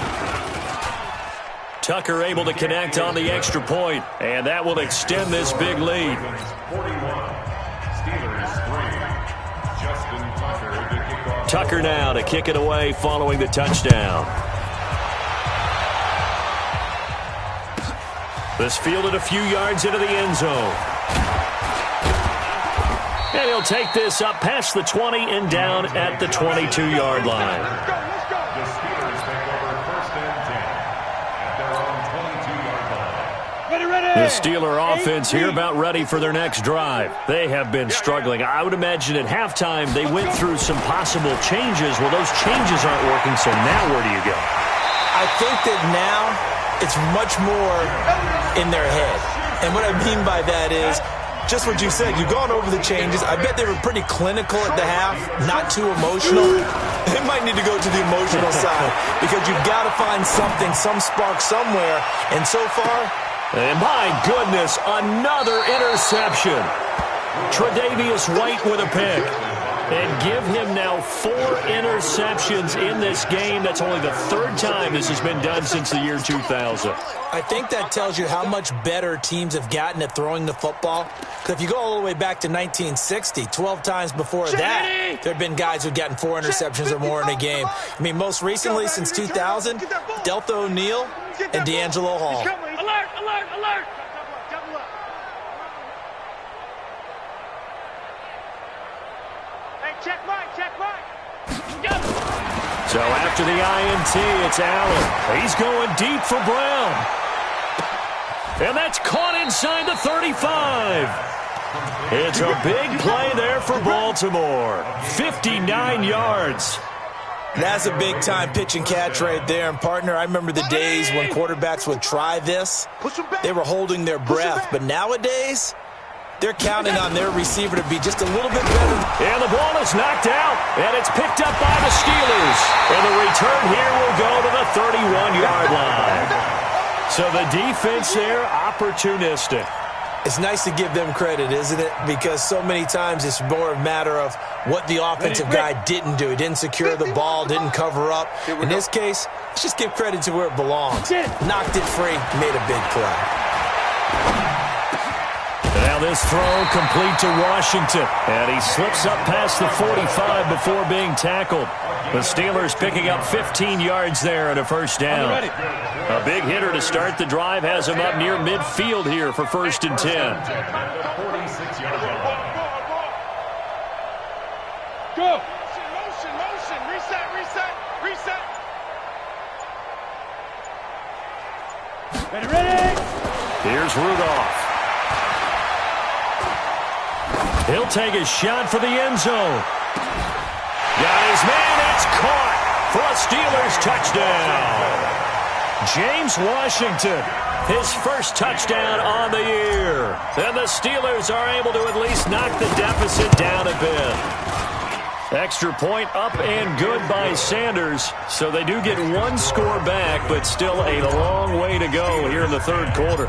Tucker able to connect on the extra point, and that will extend this big lead. 41, Steelers 3. Justin Tucker to kick off. Tucker now to kick it away following the touchdown. This fielded a few yards into the end zone. And he'll take this up past the 20 and down at the 22-yard line. The Steelers take over 1st and 10 The Steeler offense here about ready for their next drive. They have been struggling. I would imagine at halftime they went through some possible changes. Well, those changes aren't working, so now where do you go? I think that now it's much more in their head. And what I mean by that is just what you said. You've gone over the changes. I bet they were pretty clinical at the half, not too emotional. They might need to go to the emotional side because you've got to find something, some spark somewhere. And so far, and my goodness, another interception. Tre'Davious White with a pick. And give him now 4 interceptions in this game. That's only the 3rd time this has been done since the year 2000. I think that tells you how much better teams have gotten at throwing the football. Because if you go all the way back to 1960, 12 times before that, there have been guys who've gotten 4 interceptions or more in a game. I mean, most recently, since 2000, Delta O'Neal and D'Angelo Hall. Alert, alert, alert. Hey, check Mike, check Mike. So after the INT, it's Allen. He's going deep for Brown. And that's caught inside the 35. It's a big play there for Baltimore. 59 yards. That's a big-time pitch and catch right there. And, partner, I remember the days when quarterbacks would try this. They were holding their breath. But nowadays, they're counting on their receiver to be just a little bit better. And the ball is knocked out, and it's picked up by the Steelers. And the return here will go to the 31-yard line. So the defense there, opportunistic. It's nice to give them credit, isn't it? Because so many times it's more a matter of what the offensive guy didn't do. He didn't secure the ball, didn't cover up. In this case, let's just give credit to where it belongs. Knocked it free, made a big play. Now this throw complete to Washington. And he slips up past the 45 before being tackled. The Steelers picking up 15 yards there and a first down. A big hitter to start the drive has him up near midfield here for 1st and 10. 46-yard line. Go. Motion, motion. Reset, reset, reset. Ready, ready. Here's Rudolph. He'll take a shot for the end zone. Got his man. It's caught for a Steelers touchdown. James Washington, his first touchdown on the year. And the Steelers are able to at least knock the deficit down a bit. Extra point up and good by Sanders. So they do get 1 score back, but still a long way to go here in the 3rd quarter.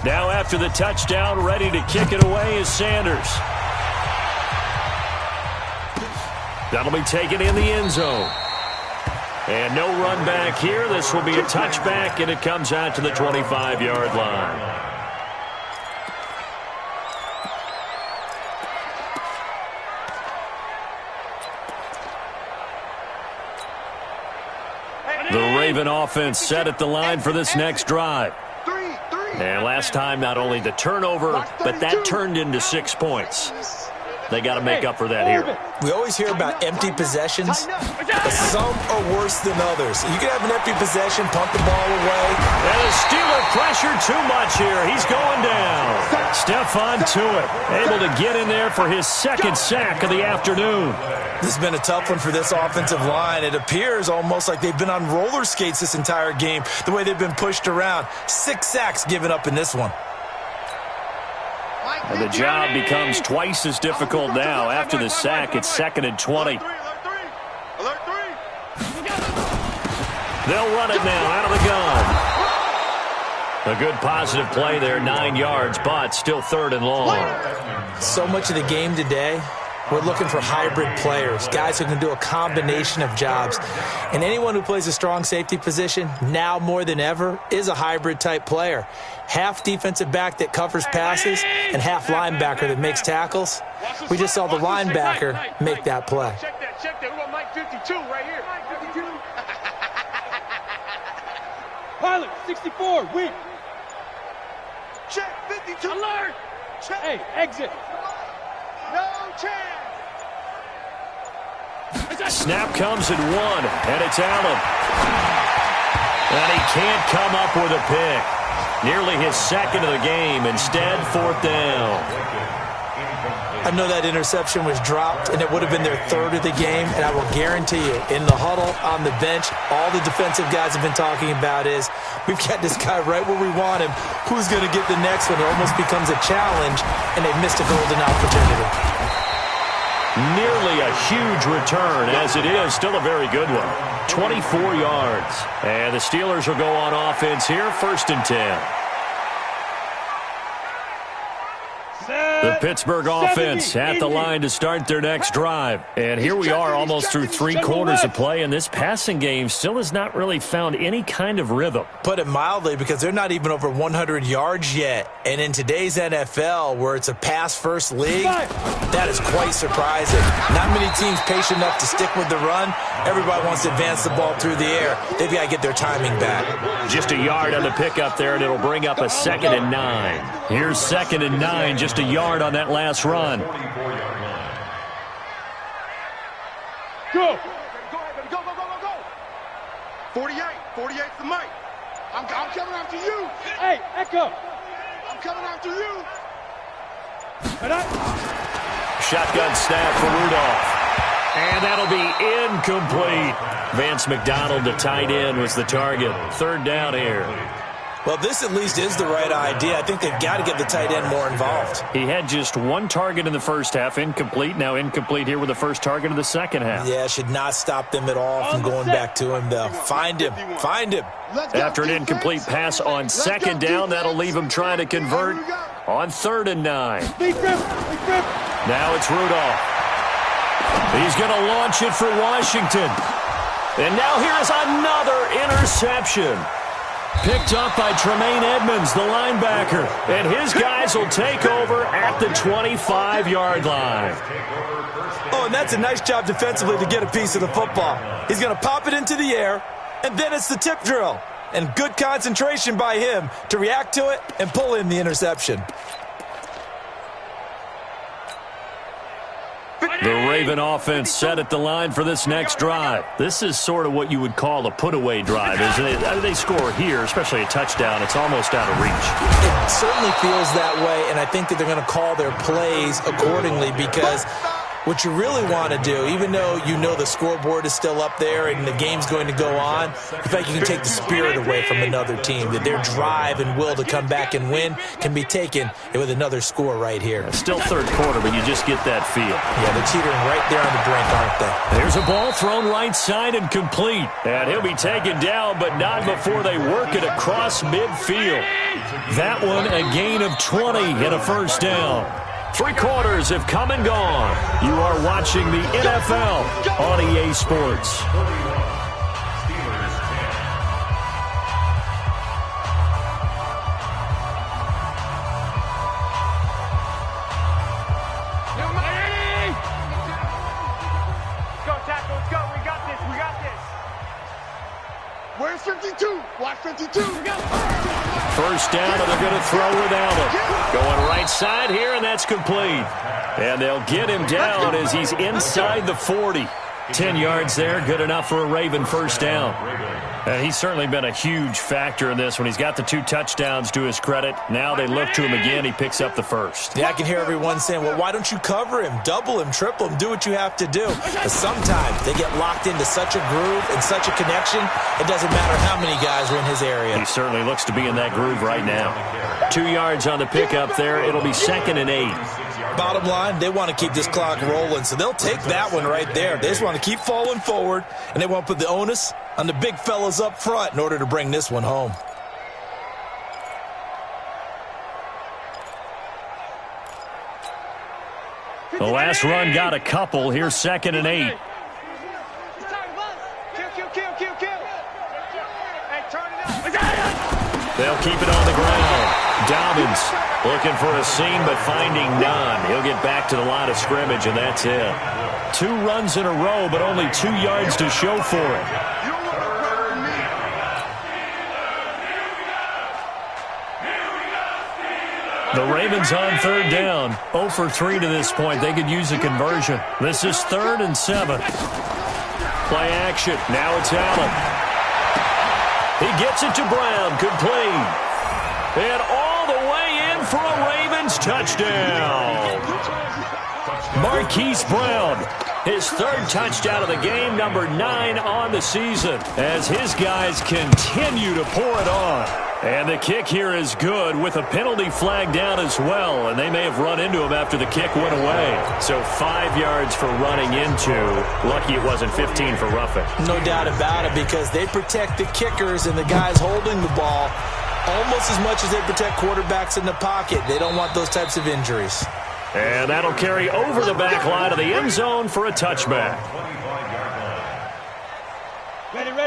Now after the touchdown, ready to kick it away is Sanders. That'll be taken in the end zone. And no run back here. This will be a touchback, and it comes out to the 25-yard line. The Raven offense set at the line for this next drive. And last time, not only the turnover, but that turned into 6 points. They got to make up for that here. We always hear about empty possessions, but some are worse than others. You can have an empty possession, punt the ball away. And the Steeler pressure too much here. He's going down. Stephon Tuitt able to get in there for his 2nd sack of the afternoon. This has been a tough one for this offensive line. It appears almost like they've been on roller skates this entire game, the way they've been pushed around. 6 sacks given up in this one. And the job becomes twice as difficult now. After the sack, it's 2nd and 20. They'll run it now out of the gun. A good positive play there, 9 yards, but still 3rd and long. So much of the game today, we're looking for hybrid players, guys who can do a combination of jobs. And anyone who plays a strong safety position, now more than ever, is a hybrid-type player. Half defensive back that covers passes and half linebacker that makes tackles. We just saw the linebacker make that play. Check that, check that. We got Mike 52 right here. Mike 52. Pilot, 64, weak. Check, 52. Alert. Check. Hey, exit. No chance. Snap comes at 1, and it's Allen. And he can't come up with a pick. Nearly his second of the game. Instead, 4th down. I know that interception was dropped, and it would have been their 3rd of the game, and I will guarantee you, in the huddle, on the bench, all the defensive guys have been talking about is, we've got this guy right where we want him. Who's going to get the next one? It almost becomes a challenge, and they've missed a golden opportunity. Nearly a huge return, as it is, still a very good one. 24 yards. And the Steelers will go on offense here, 1st and 10. The Pittsburgh offense at the line to start their next drive. And here we are almost through 3 quarters of play, and this passing game still has not really found any kind of rhythm. Put it mildly, because they're not even over 100 yards yet. And in today's NFL, where it's a pass-first league, that is quite surprising. Not many teams patient enough to stick with the run. Everybody wants to advance the ball through the air. They've got to get their timing back. Just a yard on the pickup there, and it'll bring up a 2nd and 9. Here's 2nd and 9, just a yard on that last run. Go! Go, 48. 48's the mic. I'm coming after you. Hey, Echo. I'm coming after you. Shotgun snap for Rudolph. And that'll be incomplete. Vance McDonald, the tight end, was the target. 3rd down here. Well, this at least is the right idea. I think they've got to get the tight end more involved. He had just 1 target in the first half, incomplete. Now incomplete here with the first target of the second half. Yeah, should not stop them at all from going back to him, though. Find him. Find him. After an incomplete pass on 2nd down, that'll leave him trying to convert on 3rd and 9. Now it's Rudolph. He's going to launch it for Washington. And now here's another interception. Picked up by Tremaine Edmonds, the linebacker. And his guys will take over at the 25-yard line. Oh, and that's a nice job defensively to get a piece of the football. He's going to pop it into the air, and then it's the tip drill. And good concentration by him to react to it and pull in the interception. The Raven offense set at the line for this next drive. This is sort of what you would call a put-away drive, isn't it? They score here, especially a touchdown. It's almost out of reach. It certainly feels that way, and I think that they're going to call their plays accordingly, because what you really want to do, even though you know the scoreboard is still up there and the game's going to go on, in fact, you can take the spirit away from another team, that their drive and will to come back and win can be taken with another score right here. Still 3rd quarter, but you just get that feel. Yeah, they're teetering right there on the brink, aren't they? There's a ball thrown right side and complete. And he'll be taken down, but not before they work it across midfield. That one, a gain of 20 and a 1st down. 3 quarters have come and gone. You are watching the NFL on EA Sports. Where's 52? Watch 52. 1st down, and they're going to throw without him. Going right side here, and that's complete. And they'll get him down as he's inside the 40. 10 yards there, good enough for a Raven 1st down. And he's certainly been a huge factor in this when he's got the 2 touchdowns to his credit. Now they look to him again. He picks up the 1st. Yeah, I can hear everyone saying, well, why don't you cover him, double him, triple him, do what you have to do. But sometimes they get locked into such a groove and such a connection, it doesn't matter how many guys are in his area. He certainly looks to be in that groove right now. 2 yards on the pickup there. It'll be 2nd and 8. Bottom line, they want to keep this clock rolling, so they'll take that one right there. They just want to keep falling forward, and they want to put the onus on the big fellas up front in order to bring this one home. The last run got a couple. Here's 2nd and 8. They'll keep it on the ground. Dobbins looking for a seam, but finding none. He'll get back to the line of scrimmage, and that's it. 2 runs in a row, but only 2 yards to show for it. The Ravens on 3rd down. 0 for 3 to this point. They could use a conversion. This is 3rd and 7. Play action. Now it's Allen. He gets it to Brown. Complete. And all the way in for a Ravens touchdown. Marquise Brown, his third touchdown of the game, number 9 on the season, as his guys continue to pour it on. And the kick here is good with a penalty flag down as well, and they may have run into him after the kick went away. So 5 yards for running into. Lucky it wasn't 15 for roughing. No doubt about it, because they protect the kickers and the guys holding the ball almost as much as they protect quarterbacks in the pocket. They don't want those types of injuries. And that'll carry over the back line of the end zone for a touchback.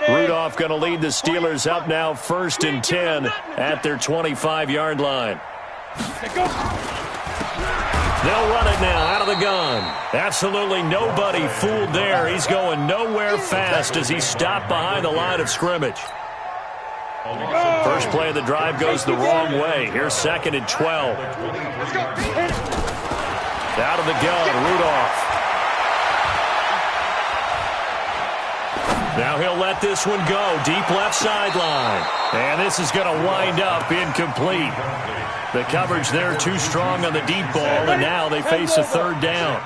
Rudolph going to lead the Steelers up now 1st and 10 at their 25-yard line. They'll run it now out of the gun. Absolutely nobody fooled there. He's going nowhere fast as he stopped behind the line of scrimmage. First play of the drive goes the wrong way. Here's 2nd and 12. Out of the gun, Rudolph. Now he'll let this one go. Deep left sideline. And this is going to wind up incomplete. The coverage there too strong on the deep ball, and now they face a 3rd down.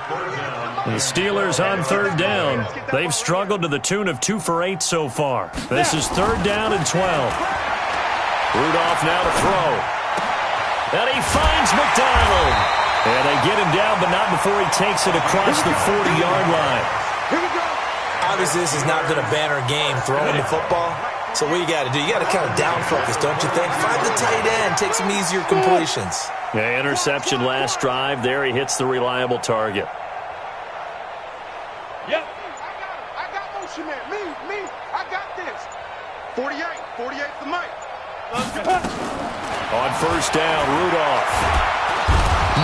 The Steelers on 3rd down. They've struggled to the tune of 2 for 8 so far. This is 3rd down and 12. Rudolph now to throw. And he finds McDonald. And they get him down, but not before he takes it across the 40-yard line. Obviously, this has not been a banner game throwing the football. So what you got to do, you got to kind of down focus, don't you think? Find the tight end, take some easier completions. Yeah, interception last drive. There he hits the reliable target. Yep. I got motion man. Me. I got this. 48 for Mike. On 1st down, Rudolph.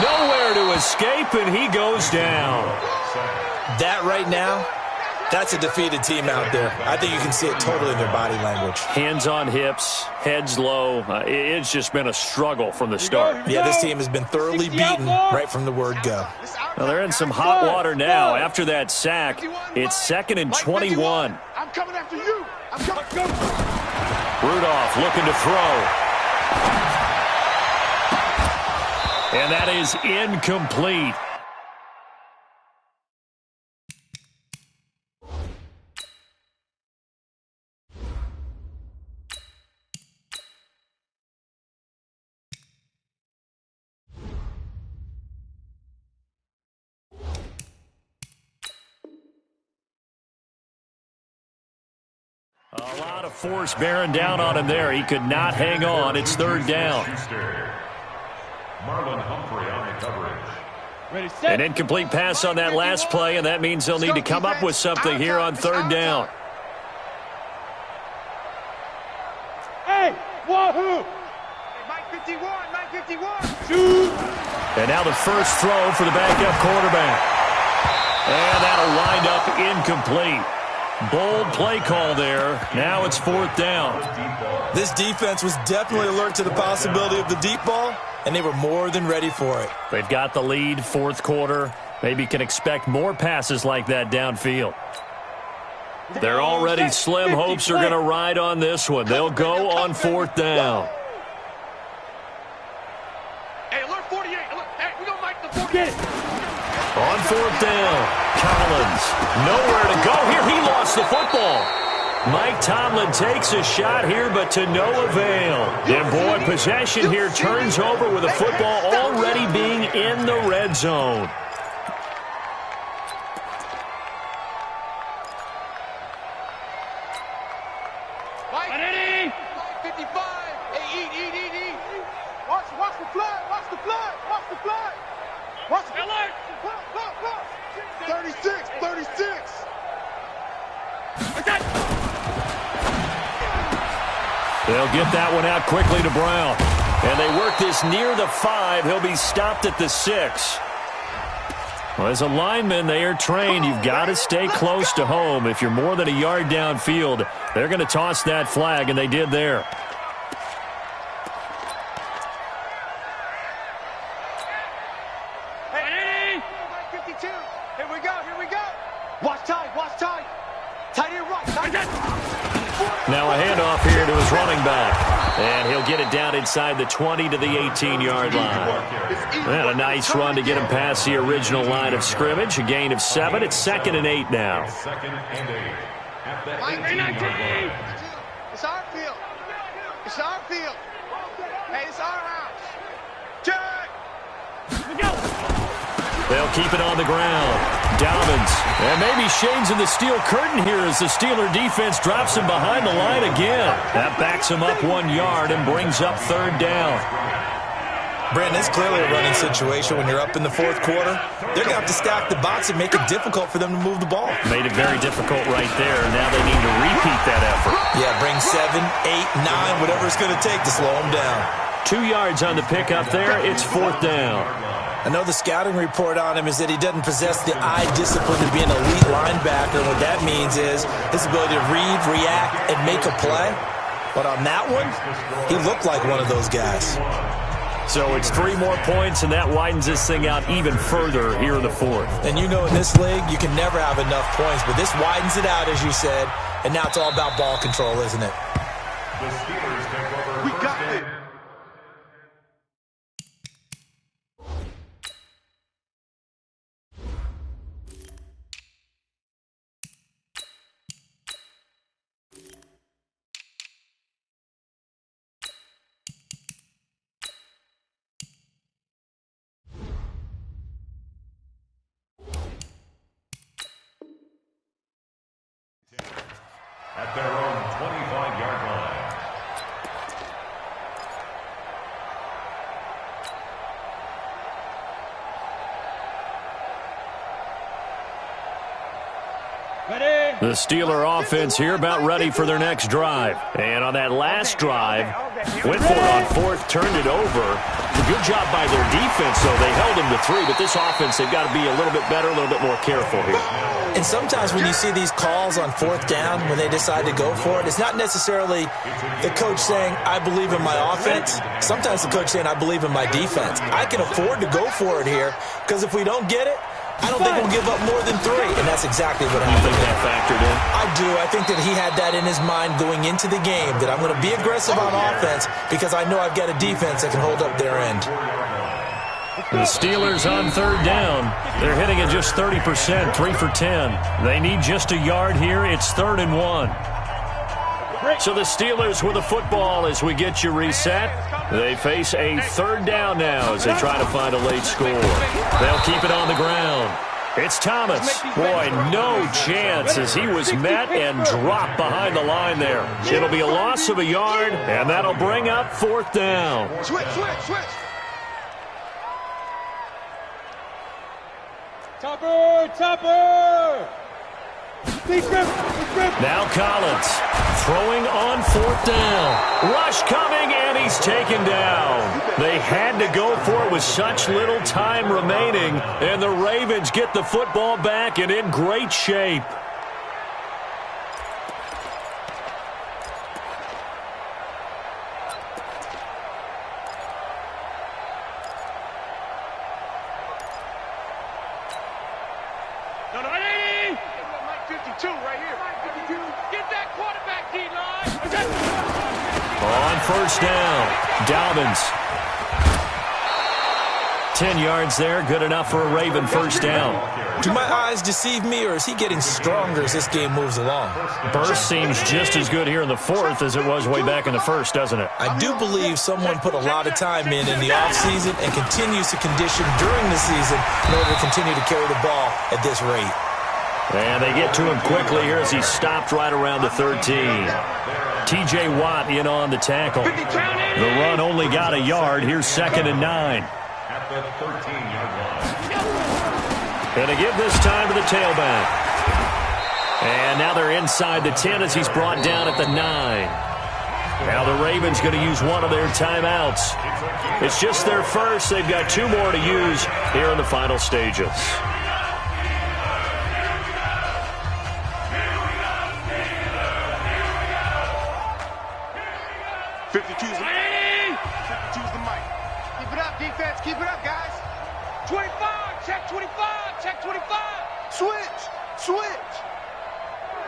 Nowhere to escape, and he goes down. That right now, that's a defeated team out there. I think you can see it totally in their body language. Hands on hips, heads low. It's just been a struggle from the start. Yeah, this team has been thoroughly beaten right from the word go. Well, they're in some hot water now. After that sack, it's 2nd and 21. I'm coming after you. I'm coming. Rudolph looking to throw. And that is incomplete. A lot of force bearing down on him there. He could not hang on. It's 3rd down. Marlon Humphrey on the coverage. An incomplete pass on that last play, and that means they'll need to come up with something here on 3rd down. Hey, wahoo! Mike 51. Shoot! And now the first throw for the backup quarterback. And that'll wind up incomplete. Bold play call there. Now it's 4th down. This defense was definitely alert to the possibility of the deep ball, and they were more than ready for it. They've got the lead, 4th quarter. Maybe can expect more passes like that downfield. Their already slim hopes are going to ride on this one. They'll go on 4th down. Hey, alert 48. Hey, we gonna make the 48. On 4th down, Collins. Nowhere to go here. He lost the football. Mike Tomlin takes a shot here, but to no avail. And boy, possession here turns over with the football already being in the red zone. Mike 55. Hey, eat. Watch the flood. Watch the flood. Watch the alert. 36. They'll get that one out quickly to Brown. And they work this near the 5. He'll be stopped at the 6. Well, as a lineman, they are trained. You've got to stay close to home. If you're more than a yard downfield, they're going to toss that flag, and they did there. Hey, 52. Here we go. Watch tight. Tight end right. Now a handoff here to his running back. And he'll get it down inside the 20 to the 18-yard line. And a nice run to get him past the original line of scrimmage. A gain of 7. It's 2nd and 8 now. Second and 8 at the 18-yard line. It's our field. It's our field. Hey, it's our house. Check. They'll keep it on the ground. Dobbins. And maybe shades of the steel curtain here as the Steeler defense drops him behind the line again. That backs him up 1 yard and brings up 3rd down. Brandon, it's clearly a running situation when you're up in the 4th quarter. They're going to have to stack the box and make it difficult for them to move the ball. Made it very difficult right there. Now they need to repeat that effort. Yeah, bring 7, 8, 9, whatever it's going to take to slow them down. 2 yards on the pickup there. It's 4th down. I know the scouting report on him is that he doesn't possess the eye discipline to be an elite linebacker. And what that means is his ability to read, react, and make a play. But on that one, he looked like one of those guys. So it's 3 more points, and that widens this thing out even further here in the 4th. And you know in this league, you can never have enough points. But this widens it out, as you said. And now it's all about ball control, isn't it? The Steelers take over. We got it. At their own 25-yard line. The Steeler offense here about ready for their next drive. And on that last drive, went for it on 4th, turned it over. A good job by their defense, though. They held them to 3, but this offense, they've got to be a little bit better, a little bit more careful here. And sometimes when you see these calls on 4th down, when they decide to go for it, it's not necessarily the coach saying, I believe in my offense. Sometimes the coach saying, I believe in my defense. I can afford to go for it here, because if we don't get it, I don't think we'll give up more than 3, and that's exactly what happened. You think that factored in? I do. I think that he had that in his mind going into the game, that I'm going to be aggressive on offense because I know I've got a defense that can hold up their end. The Steelers on 3rd down. They're hitting at just 30%, 3 for 10. They need just a yard here. It's 3rd and 1. So the Steelers with the football as we get you reset. They face a 3rd down now as they try to find a late score. They'll keep it on the ground. It's Thomas. Boy, no chance as he was met and dropped behind the line there. It'll be a loss of a yard, and that'll bring up 4th down. Switch. Topper! Now Collins throwing on 4th down. Rush coming, and he's taken down. They had to go for it with such little time remaining, and the Ravens get the football back and in great shape. On 1st down, Dobbins. 10 yards there, good enough for a Raven 1st down. Do my eyes deceive me, or is he getting stronger as this game moves along? Burst seems just as good here in the 4th as it was way back in the 1st, doesn't it? I do believe someone put a lot of time in the offseason and continues to condition during the season in order to continue to carry the ball at this rate. And they get to him quickly here as he stopped right around the 13. T.J. Watt in on the tackle. The run only got a yard. Here's 2nd and 9. At the 13-yard line. And they give this time to the tailback. And now they're inside the 10 as he's brought down at the 9. Now the Ravens going to use one of their timeouts. It's just their first. They've got 2 more to use here in the final stages. Keep it up, guys. 25, check 25, check 25. Switch.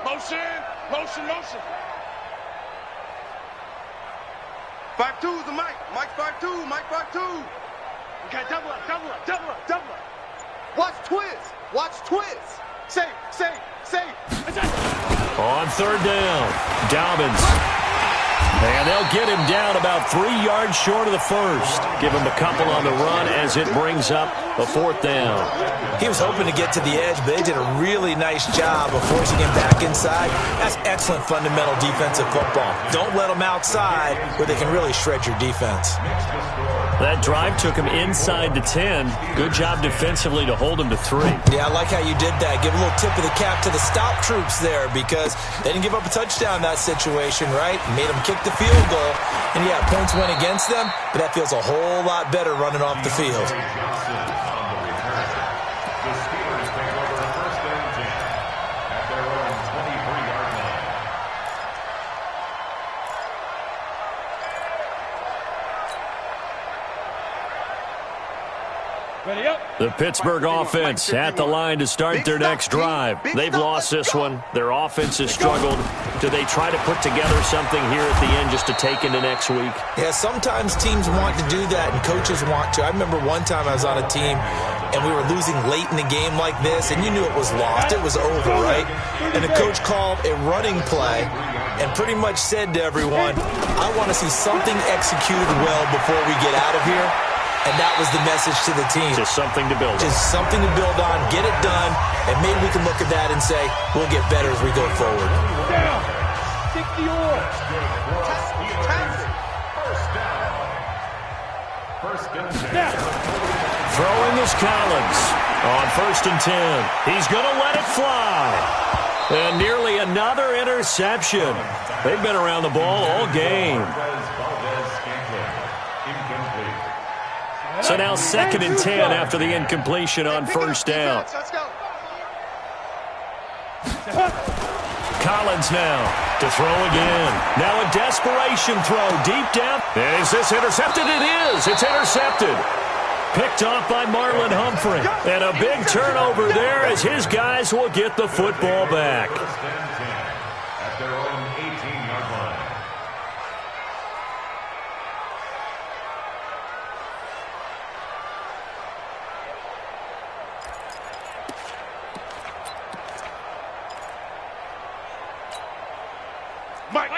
Motion. 5-2's the Mike. Mike 5-2. Mike 5-2. Okay, double up, double up, double up, double up. Watch twist. Watch twist. Safe. On third down, Dobbins. And they'll get him down about 3 yards short of the first. Give him a couple on the run as it brings up a fourth down. He was hoping to get to the edge, but they did a really nice job of forcing him back inside. That's excellent fundamental defensive football. Don't let them outside where they can really shred your defense. That drive took him inside the 10. Good job defensively to hold him to 3. Yeah, I like how you did that. Give a little tip of the cap to the stop troops there because they didn't give up a touchdown in that situation, right? Made them kick the field goal. And, yeah, points went against them, but that feels a whole lot better running off the field. The Pittsburgh offense at the line to start their next drive. They've lost this one. Their offense has struggled. Do they try to put together something here at the end just to take into next week? Yeah, sometimes teams want to do that and coaches want to. I remember one time I was on a team and we were losing late in the game like this, and you knew it was lost. It was over, right? And the coach called a running play and pretty much said to everyone, I want to see something executed well before we get out of here. And that was the message to the team. Just something to build on. Just something to build on, get it done, and maybe we can look at that and say, we'll get better as we go forward. Down. 60 yards. First down. Throwing is Collins on 1st and 10. He's going to let it fly. And nearly another interception. They've been around the ball all game. So now 2nd and 10 after the incompletion on 1st down. Collins now to throw again. Now a desperation throw deep down. And is this intercepted? It is. It's intercepted. Picked off by Marlon Humphrey. And a big turnover there as his guys will get the football back. At their own 18-yard line.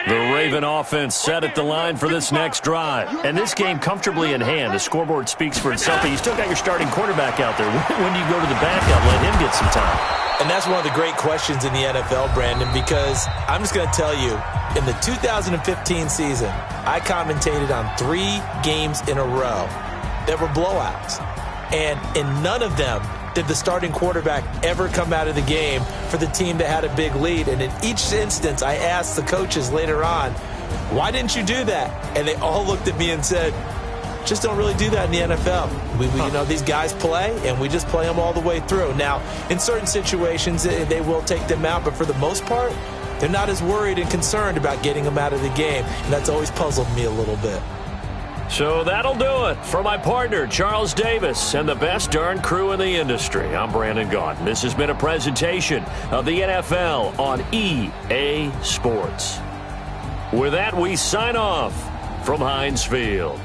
The Raven offense set at the line for this next drive. And this game comfortably in hand. The scoreboard speaks for itself, but you still got your starting quarterback out there. When do you go to the backup, let him get some time? And that's one of the great questions in the NFL, Brandon, because I'm just going to tell you, in the 2015 season, I commentated on 3 games in a row that were blowouts. And in none of them did the starting quarterback ever come out of the game for the team that had a big lead. And in each instance, I asked the coaches later on, why didn't you do that? And they all looked at me and said, just don't really do that in the NFL. We you know, these guys play, and we just play them all the way through. Now, in certain situations, they will take them out, but for the most part, they're not as worried and concerned about getting them out of the game. And that's always puzzled me a little bit. So that'll do it for my partner, Charles Davis, and the best darn crew in the industry. I'm Brandon Gaudin. This has been a presentation of the NFL on EA Sports. With that, we sign off from Heinz Field.